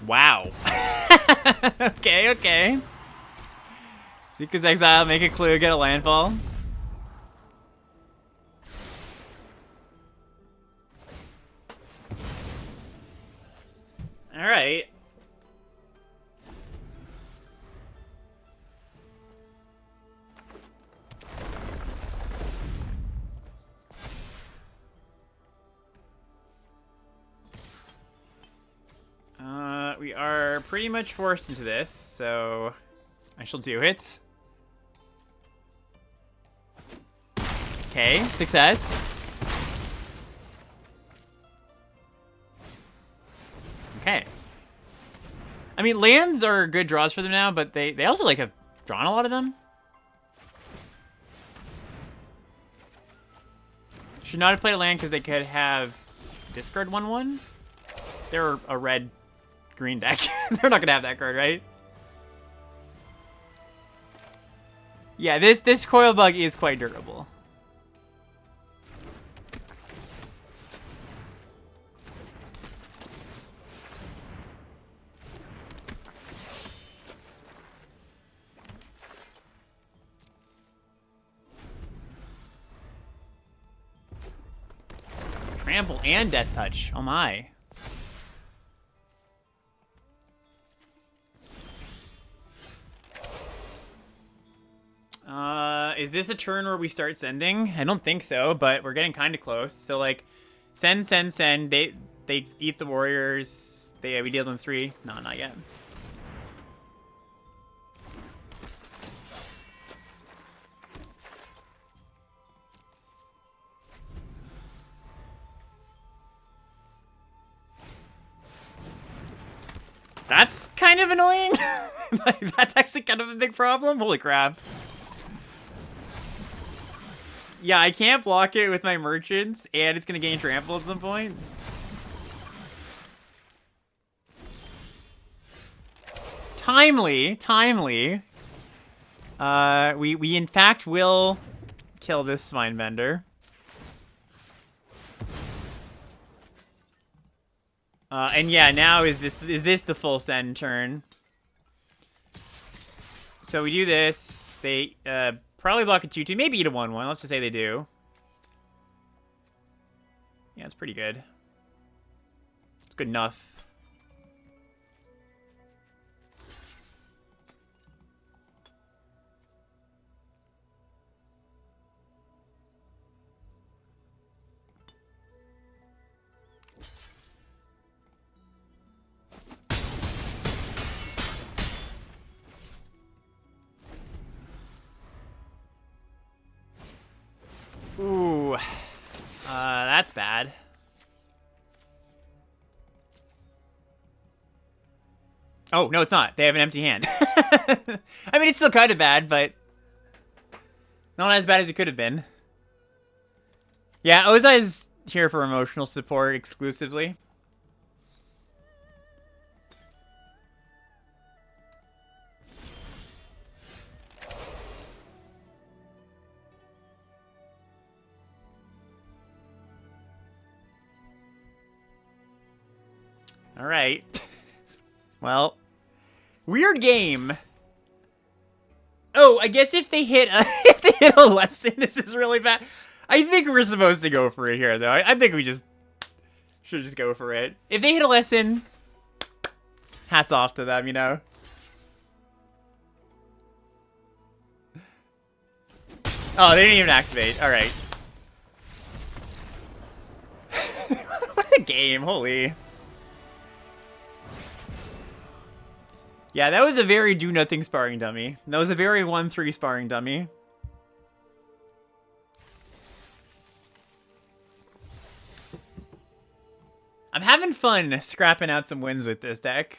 Wow. Okay, okay. Seeker's Exile, make a clue, get a landfall. Alright. We are pretty much forced into this, so I shall do it. Okay, success. Okay. I mean, lands are good draws for them now, but they also, like, have drawn a lot of them. Should not have played a land because they could have discard 1/1. They're a red-green deck. They're not going to have that card, right? Yeah, this coil bug is quite durable. Trample and Death Touch. Oh my. Is this a turn where we start sending? I don't think so, but we're getting kind of close. So like, send. They eat the warriors. We deal them 3. No, not yet. That's kind of annoying. Like, that's actually kind of a big problem. Holy crap. Yeah, I can't block it with my merchants, and it's going to gain trample at some point. Timely. We in fact will kill this Mindbender. And yeah, now is this the full send turn? So we do this. They probably block a 2/2, maybe eat a 1/1. Let's just say they do. Yeah, it's pretty good. It's good enough. Ooh, that's bad. Oh, no, it's not. They have an empty hand. I mean, it's still kind of bad, but not as bad as it could have been. Yeah, Ozai is here for emotional support exclusively. All right. Well, weird game. Oh, I guess if they hit a lesson, this is really bad. I think we're supposed to go for it here, though. I think we should just go for it. If they hit a lesson, hats off to them, you know. Oh, they didn't even activate. All right. What a game! Holy. Yeah, that was a very do-nothing sparring dummy. That was a very 1-3 sparring dummy. I'm having fun scrapping out some wins with this deck.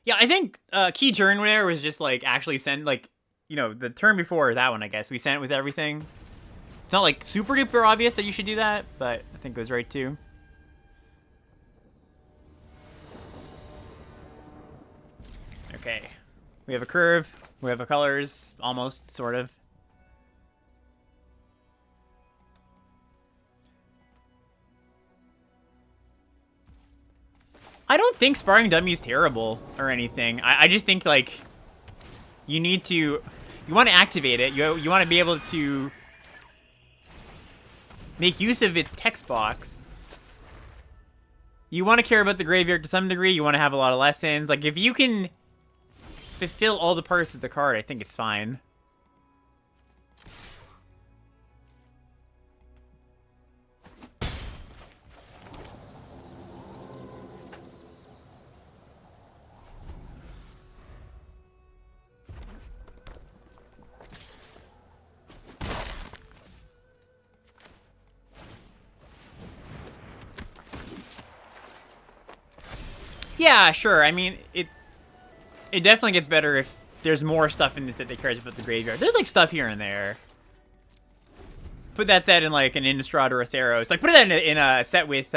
Yeah, I think key turn there was just like actually send like, you know, the turn before that one, I guess. We sent it with everything. It's not like super duper obvious that you should do that, but I think it was right too. Okay. We have a curve. We have a colors, almost, sort of. I don't think sparring dummy is terrible or anything. I just think, like, you need to... You want to activate it. You want to be able to make use of its text box. You want to care about the graveyard to some degree. You want to have a lot of lessons. Like, if you can fulfill all the parts of the card, I think it's fine. Yeah, sure. I mean, it definitely gets better if there's more stuff in this that cares about the graveyard. There's, like, stuff here and there. Put that set in, like, an Innistrad or a Theros. Like, put it in a set with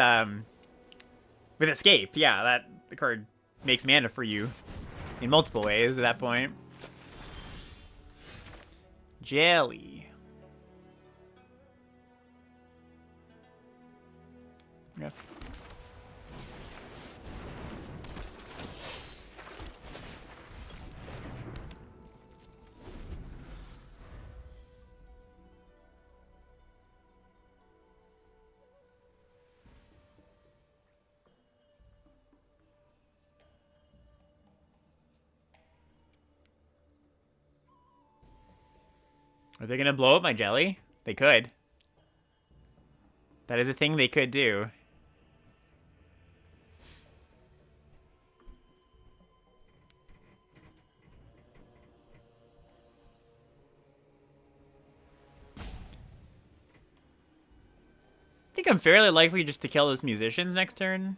Escape. Yeah, the card makes mana for you in multiple ways at that point. Jelly. Yeah. Are they gonna blow up my jelly? They could. That is a thing they could do. I think I'm fairly likely just to kill this musicians next turn.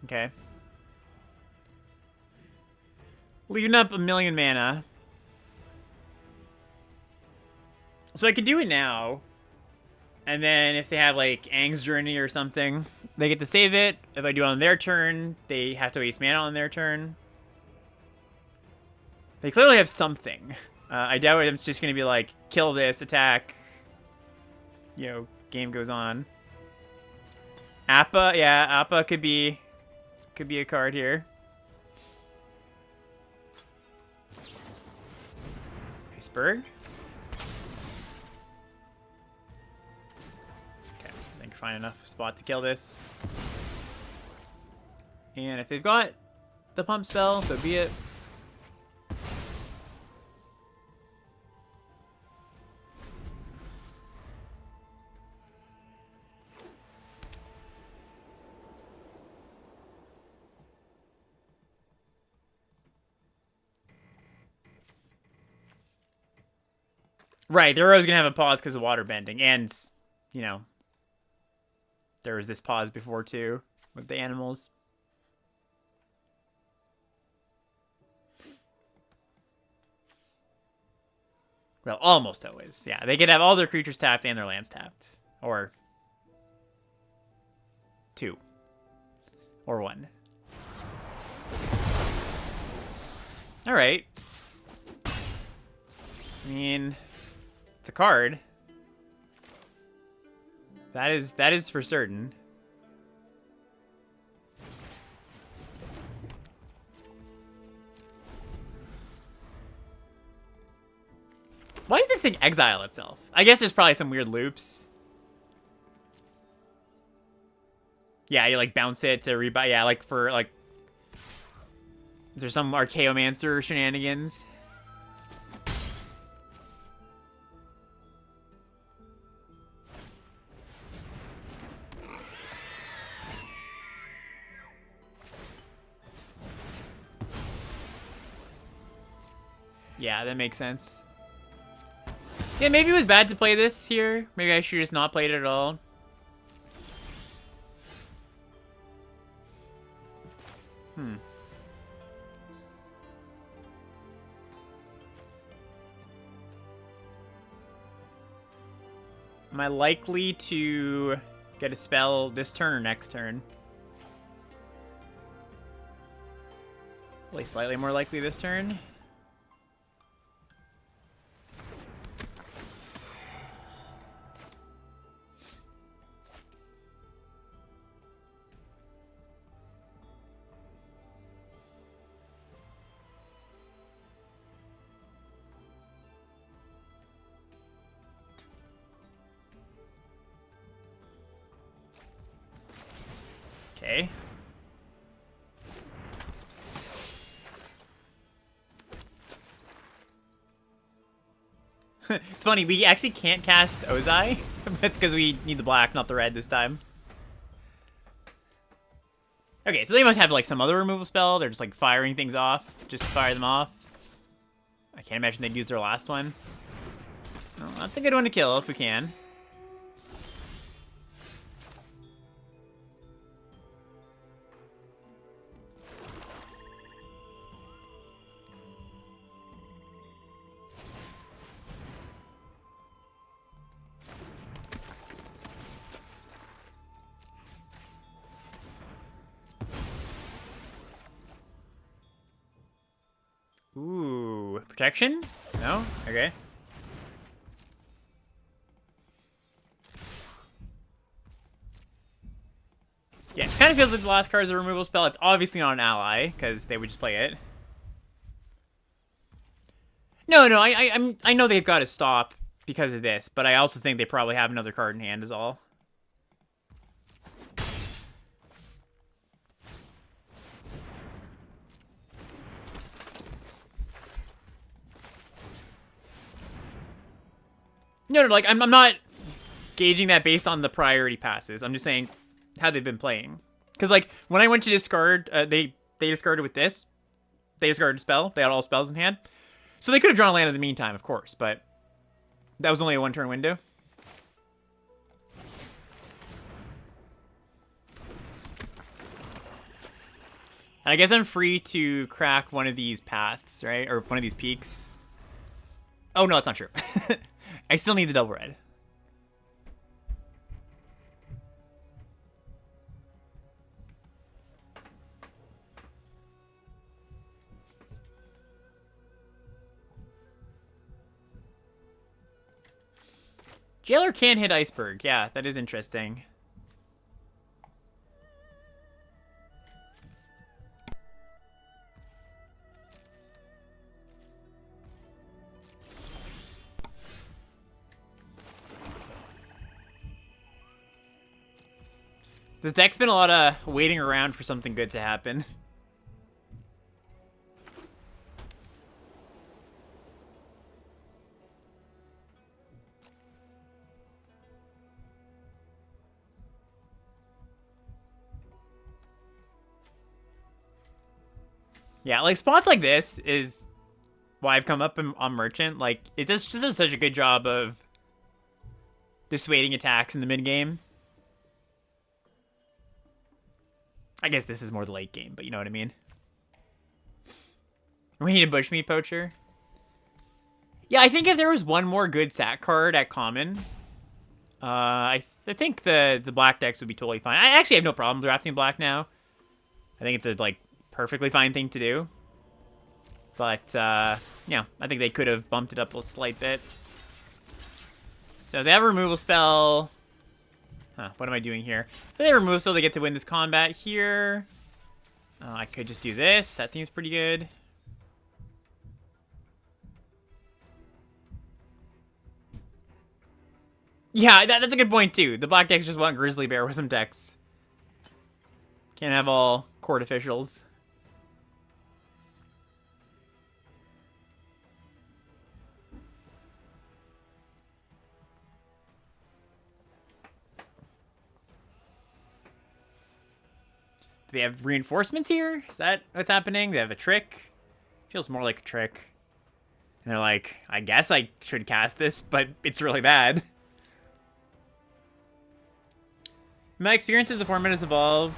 Okay. Leaving up 1,000,000 mana. So I could do it now. And then if they have, like, Aang's Journey or something, they get to save it. If I do it on their turn, they have to waste mana on their turn. They clearly have something. I doubt it's just going to be like, kill this, attack. You know, game goes on. Appa, yeah, Appa could be a card here. Iceberg. Okay, I think find enough spot to kill this. And if they've got the pump spell, so be it. Right, they're always going to have a pause because of water bending. And, you know, there was this pause before, too, with the animals. Well, almost always. Yeah, they could have all their creatures tapped and their lands tapped. Or 2. Or 1. Alright. I mean... It's a card. That is for certain. Why does this thing exile itself? I guess there's probably some weird loops. Yeah, you like bounce it to rebuy. Yeah, like for like... There's some Archaeomancer shenanigans. Yeah, that makes sense. Yeah, maybe it was bad to play this here. Maybe I should just not play it at all. Am I likely to get a spell this turn or next turn? Probably slightly more likely this turn. Okay. It's funny, we actually can't cast Ozai. That's because we need the black, not the red this time. Okay, so they must have like some other removal spell. They're just like firing things off. Just fire them off. I can't imagine they'd use their last one. Well, that's a good one to kill if we can. Ooh, protection? No? Okay. Yeah, it kind of feels like the last card is a removal spell. It's obviously not an ally, because they would just play it. No, I know they've got to stop because of this, but I also think they probably have another card in hand is all. No, like, I'm not gauging that based on the priority passes. I'm just saying how they've been playing. Because, like, when I went to discard, they discarded with this. They discarded a spell. They had all spells in hand. So they could have drawn a land in the meantime, of course, but that was only a one-turn window. And I guess I'm free to crack one of these paths, right? Or one of these peaks. Oh, no, that's not true. I still need the double red. Jailer can hit Iceberg. Yeah, that is interesting. This deck's been a lot of waiting around for something good to happen. Yeah, like spots like this is why I've come up on Merchant. Like, it just does such a good job of dissuading attacks in the mid game. I guess this is more the late game, but you know what I mean. We need a Bushmeat Poacher. Yeah, I think if there was one more good sack card at common, I think the black decks would be totally fine. I actually have no problem drafting black now. I think it's a like perfectly fine thing to do. But yeah, I think they could have bumped it up a slight bit. So they have a removal spell. What am I doing here? If they have a removal spell, they get to win this combat here. I could just do this. That seems pretty good. Yeah, that's a good point, too. The black decks just want Grizzly Bear with some decks. Can't have all court officials. Do they have reinforcements here? Is that what's happening? They have a trick? Feels more like a trick. And they're like, I guess I should cast this, but it's really bad. In my experience as the format has evolved.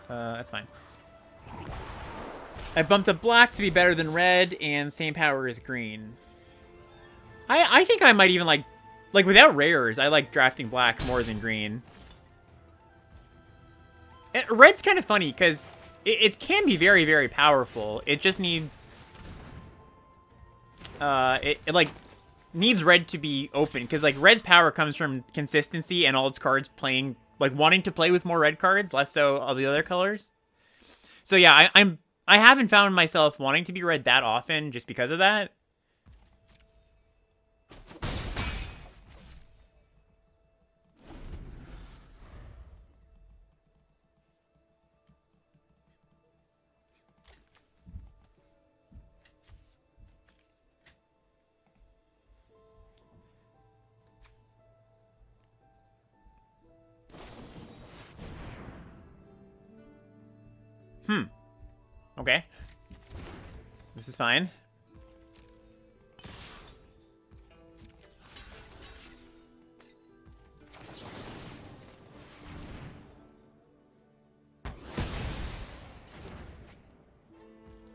That's fine. I bumped up black to be better than red, and same power as green. I think I might even like without rares, I like drafting black more than green. And red's kind of funny because it can be very, very powerful. It just needs it like needs red to be open because like red's power comes from consistency and all its cards playing like wanting to play with more red cards, less so all the other colors. So yeah, I haven't found myself wanting to be red that often just because of that. Okay. This is fine.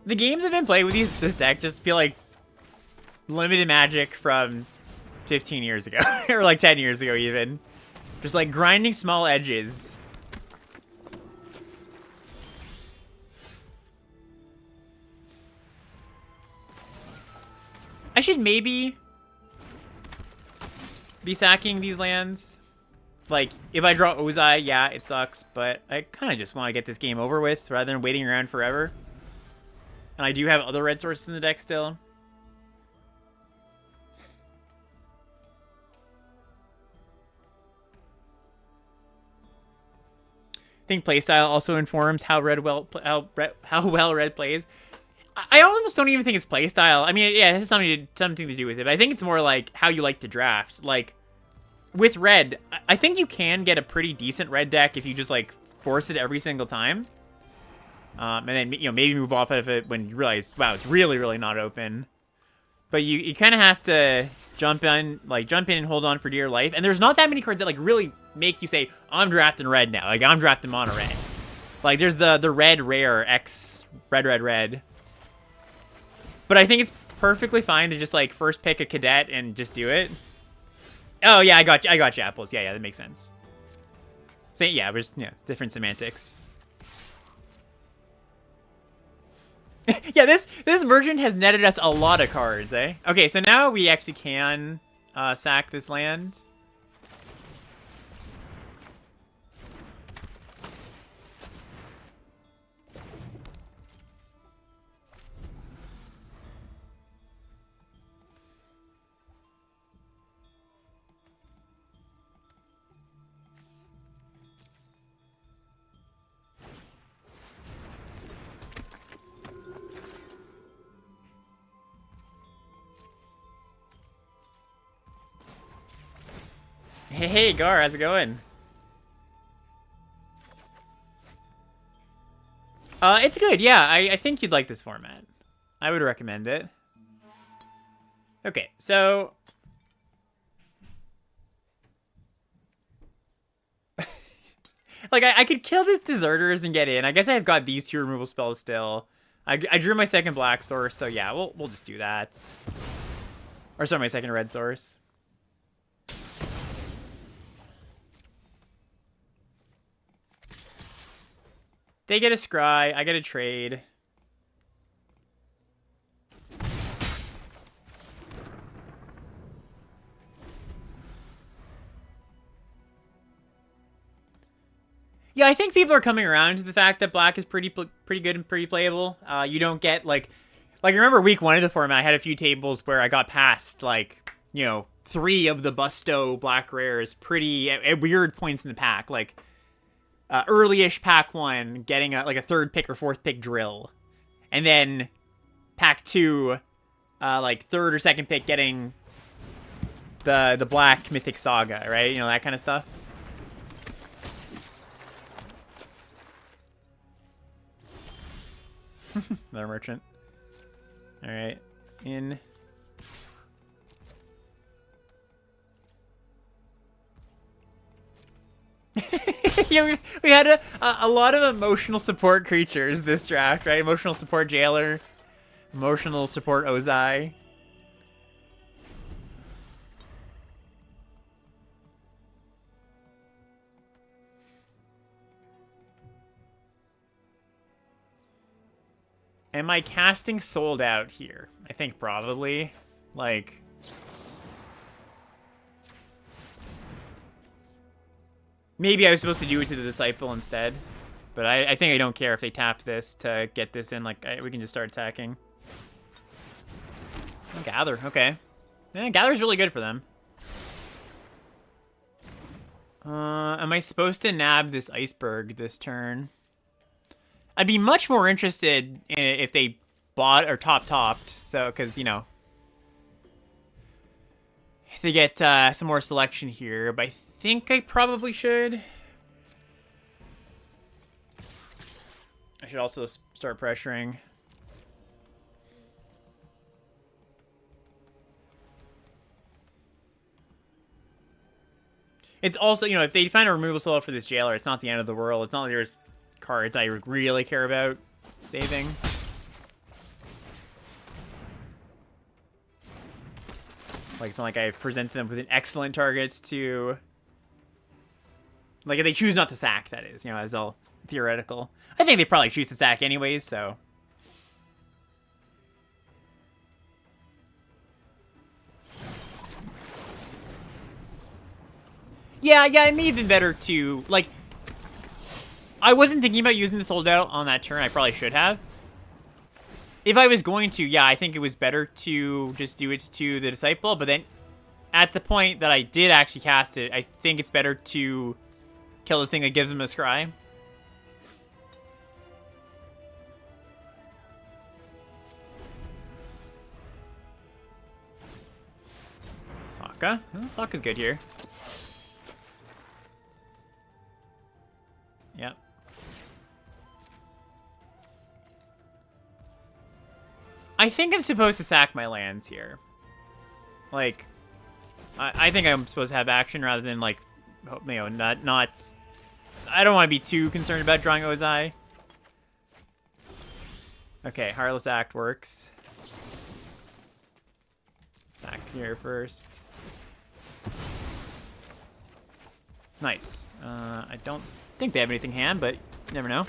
The games I've been playing with this deck just feel like limited magic from 15 years ago. Or like 10 years ago even. Just like grinding small edges. I should maybe be sacking these lands. Like, if I draw Ozai, yeah, it sucks, but I kind of just want to get this game over with rather than waiting around forever. And I do have other red sources in the deck still. I think playstyle also informs how well red plays. I almost don't even think it's playstyle. I mean, yeah, it has something to do with it, but I think it's more like how you like to draft. Like, with red, I think you can get a pretty decent red deck if you just, like, force it every single time. And then, you know, maybe move off of it when you realize, wow, it's really, really not open. But you kind of have to jump in and hold on for dear life. And there's not that many cards that, like, really make you say, I'm drafting red now. Like, I'm drafting mono red. Like, there's the red rare X red. But I think it's perfectly fine to just, like, first pick a cadet and just do it. Oh, yeah, I got you, apples. Yeah, that makes sense. So, yeah, we're just, different semantics. Yeah, this merchant has netted us a lot of cards, eh? Okay, so now we actually can sack this land. Hey, Gar, how's it going? It's good, yeah. I think you'd like this format. I would recommend it. Okay, so... like, I could kill this Deserters and get in. I guess I've got these two removal spells still. I drew my second black source, so yeah, we'll just do that. Or sorry, my second red source. They get a scry, I get a trade. Yeah, I think people are coming around to the fact that black is pretty good and pretty playable. You don't get, like remember week 1 of the format, I had a few tables where I got past, like, you know, 3 of the Busto black rares pretty at weird points in the pack. Like, early-ish pack 1, getting like a 3rd pick or 4th pick drill. And then pack 2, like 3rd or 2nd pick getting the black Mythic Saga, right? You know, that kind of stuff. Another merchant. Alright. In. Yeah, we had a lot of emotional support creatures this draft, right? Emotional support Jailer. Emotional support Ozai. Am I casting Sold Out here? I think probably. Like... maybe I was supposed to do it to the Disciple instead. But I think I don't care if they tap this to get this in. Like, we can just start attacking. Oh, Gather, okay. Yeah, Gather's really good for them. Am I supposed to nab this Iceberg this turn? I'd be much more interested in if they bought or topped. So, because, you know, if they get some more selection here. But I think I probably should. I should also start pressuring. It's also, you know, if they find a removal spell for this Jailer, it's not the end of the world. It's not like there's cards I really care about saving. Like, it's not like I present them with an excellent target to... like, if they choose not to sack, that is, you know, as all theoretical. I think they probably choose to sack anyways, so... yeah, it may have been better to, like... I wasn't thinking about using the Sold Out on that turn. I probably should have. If I was going to, yeah, I think it was better to just do it to the Disciple. But then, at the point that I did actually cast it, I think it's better to kill the thing that gives him a scry. Sokka? Oh, Sokka's good here. Yep. I think I'm supposed to sack my lands here. Like, I think I'm supposed to have action rather than, like, you know, not... I don't want to be too concerned about drawing Ozai. Okay, Heartless Act works. Sack here first. Nice. I don't think they have anything hand, but you never know.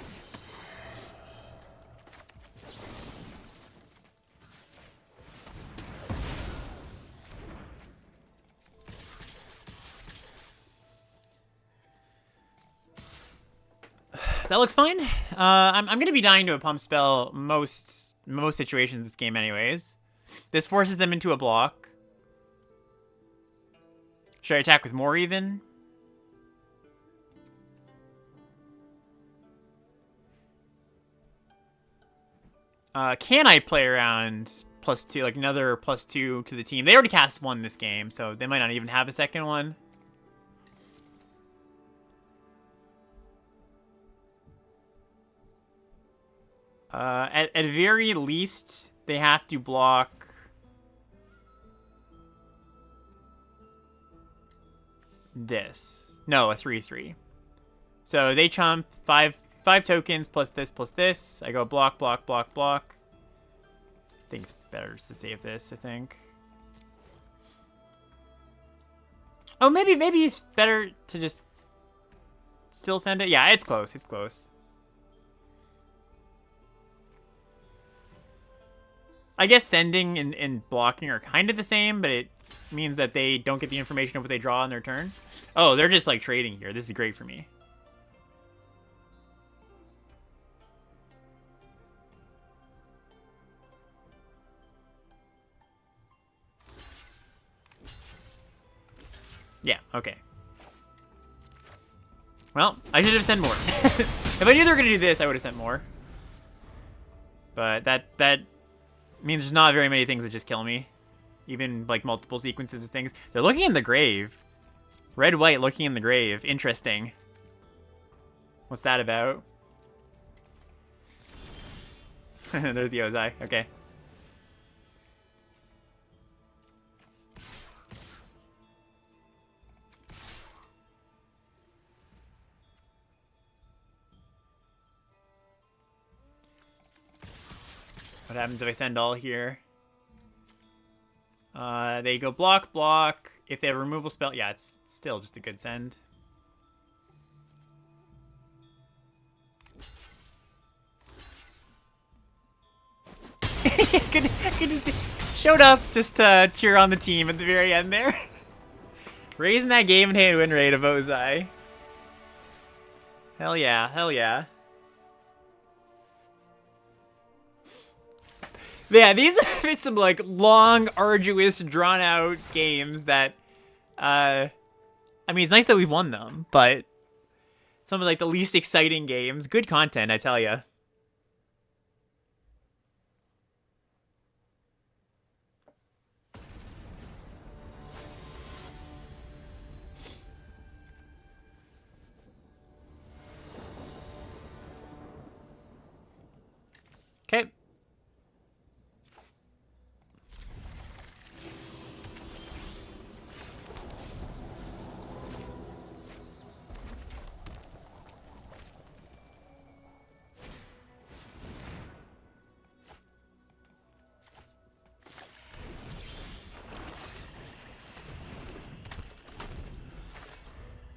That looks fine. I'm gonna be dying to a pump spell most situations in this game anyways. This forces them into a block. Should I attack with more even? Can I play around +2, like another +2 to the team? They already cast 1 this game, so they might not even have a second one. At very least, they have to block this. No, a 3/3. So they chump 5 tokens plus this. I go block. I think it's better to save this, I think. Oh, maybe it's better to just still send it. Yeah, it's close. I guess sending and blocking are kind of the same, but it means that they don't get the information of what they draw on their turn. Oh, they're just like trading here. This is great for me. Yeah, okay. Well, I should have sent more. If I knew they were going to do this, I would have sent more. But that means there's not very many things that just kill me. Even, like, multiple sequences of things. They're looking in the grave. Red, white, looking in the grave. Interesting. What's that about? There's the Ozai. Okay. What happens if I send all here? They go block, block. If they have a removal spell, yeah, it's still just a good send. good to see. Showed up just to cheer on the team at the very end there. Raising that game and hand win rate of Ozai. Hell yeah, hell yeah. Yeah, these have been some, like, long, arduous, drawn-out games that, I mean, it's nice that we've won them, but some of, like, the least exciting games. Good content, I tell ya. Okay.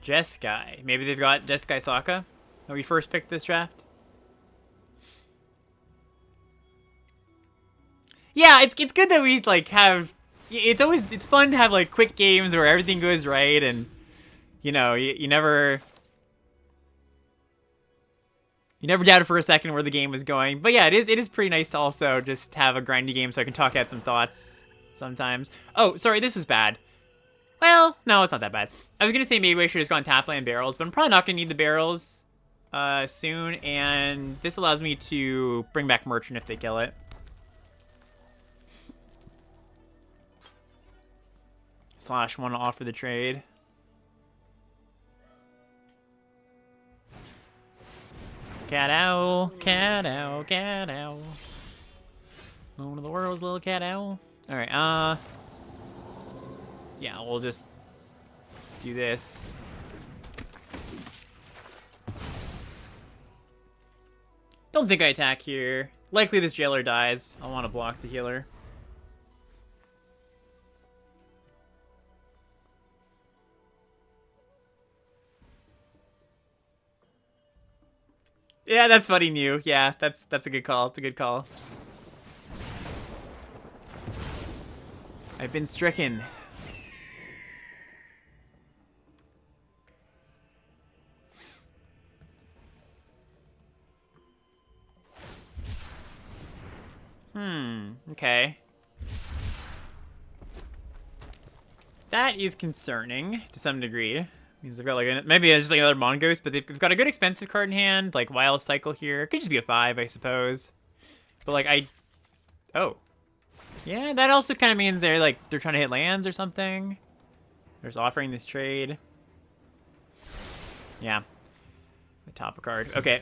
Jeskai. Maybe they've got Jeskai Sokka when we first picked this draft. Yeah, it's good that we, like, have... It's fun to have, like, quick games where everything goes right and, you know, you never... You never doubted for a second where the game was going. But yeah, it is pretty nice to also just have a grindy game so I can talk out some thoughts sometimes. Oh, sorry, this was bad. Well, no, it's not that bad. I was going to say maybe I should have just gone Tapland barrels, but I'm probably not going to need the barrels soon. And this allows me to bring back Merchant if they kill it. Slash want to offer the trade. Cat owl, cat owl, cat owl. Moon of the world's little cat owl. Alright, yeah, we'll just do this. Don't think I attack here. Likely this jailer dies. I want to block the healer. Yeah, that's funny, new. Yeah, that's a good call. It's a good call. I've been stricken. Okay. That is concerning to some degree. Means they've got like maybe just like another Mongoose, but they've got a good expensive card in hand, like Wild Cycle here. It could just be a 5, I suppose. But like oh, yeah, that also kind of means they're trying to hit lands or something. They're just offering this trade. Yeah, the top card. Okay.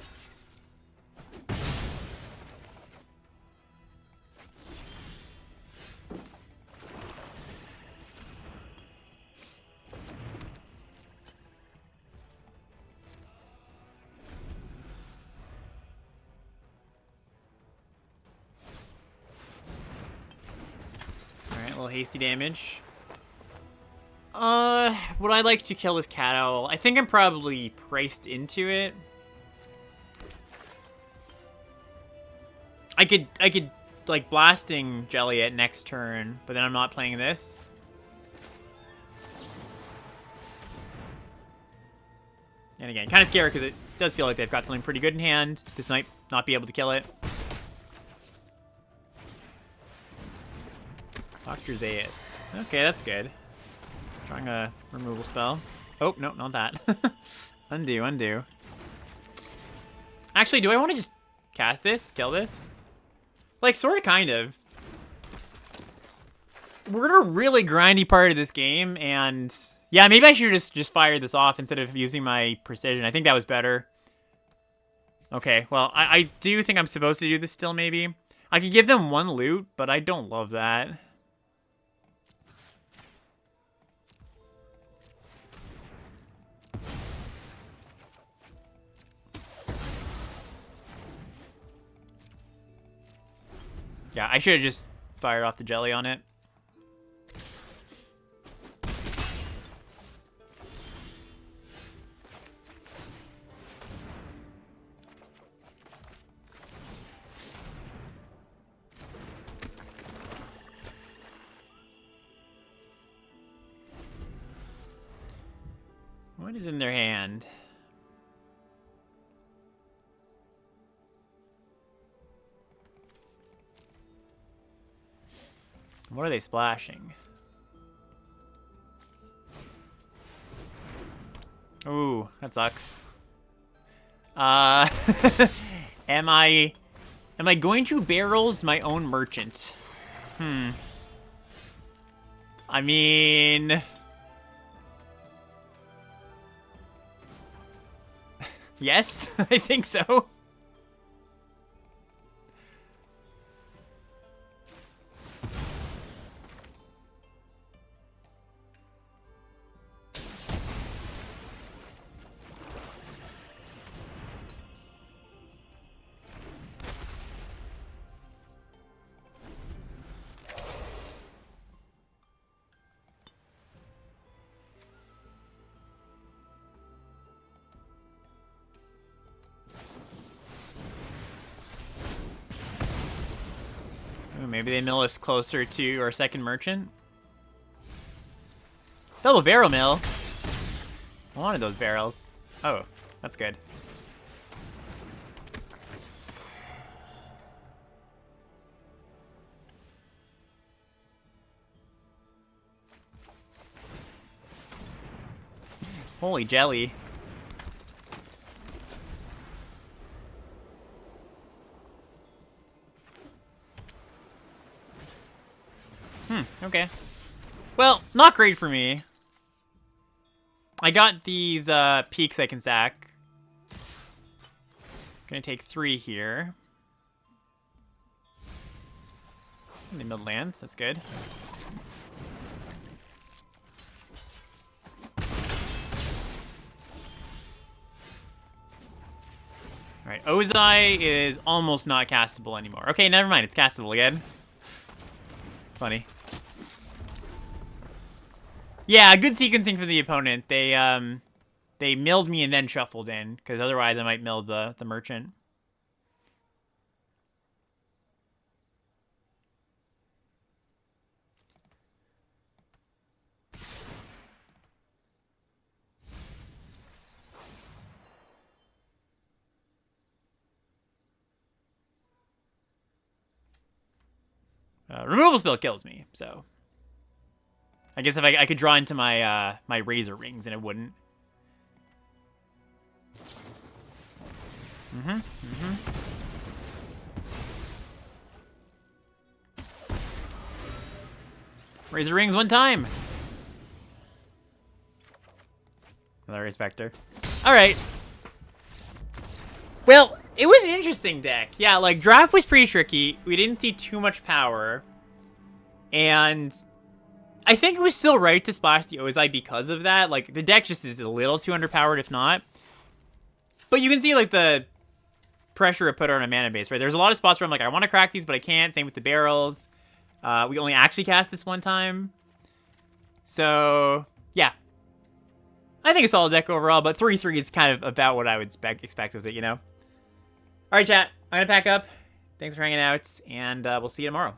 Hasty damage. Would I like to kill this cat owl? I think I'm probably priced into it. I could like blasting Jelly at next turn, but then I'm not playing this. And again, kind of scary because it does feel like they've got something pretty good in hand. This might not be able to kill it. Dr. Zaius. Okay, that's good. Trying a removal spell. Oh, no, not that. Undo, undo. Actually, do I want to just cast this? Kill this? Like, sort of, kind of. We're in a really grindy part of this game, and... yeah, maybe I should just fire this off instead of using my precision. I think that was better. Okay, well, I do think I'm supposed to do this still, maybe. I could give them one loot, but I don't love that. Yeah, I should have just fired off the jelly on it. What is in their hand? What are they splashing? Ooh, that sucks. Am I going to barrels my own merchant? I mean, yes, I think so. Ooh, maybe they mill us closer to our second merchant. Double barrel mill. I wanted those barrels. Oh, that's good. Holy jelly. Okay. Well, not great for me. I got these peaks I can sack. Gonna take 3 here. The midlands, that's good. Alright, Ozai is almost not castable anymore. Okay, never mind, it's castable again. Funny. Yeah, good sequencing for the opponent. They milled me and then shuffled in, because otherwise I might mill the merchant. Removal spell kills me, so I guess if I could draw into my my razor rings and it wouldn't. Razor rings one time. Another Spectre. All right. Well, it was an interesting deck. Yeah, like, draft was pretty tricky. We didn't see too much power. And I think it was still right to splash the Ozai because of that. Like, the deck just is a little too underpowered, if not. But you can see, like, the pressure it put on a mana base, right? There's a lot of spots where I'm like, I want to crack these, but I can't. Same with the barrels. We only actually cast this one time. So, yeah. I think it's a solid deck overall, but 3-3 is kind of about what I would expect with it, you know? All right, chat. I'm going to pack up. Thanks for hanging out, and we'll see you tomorrow.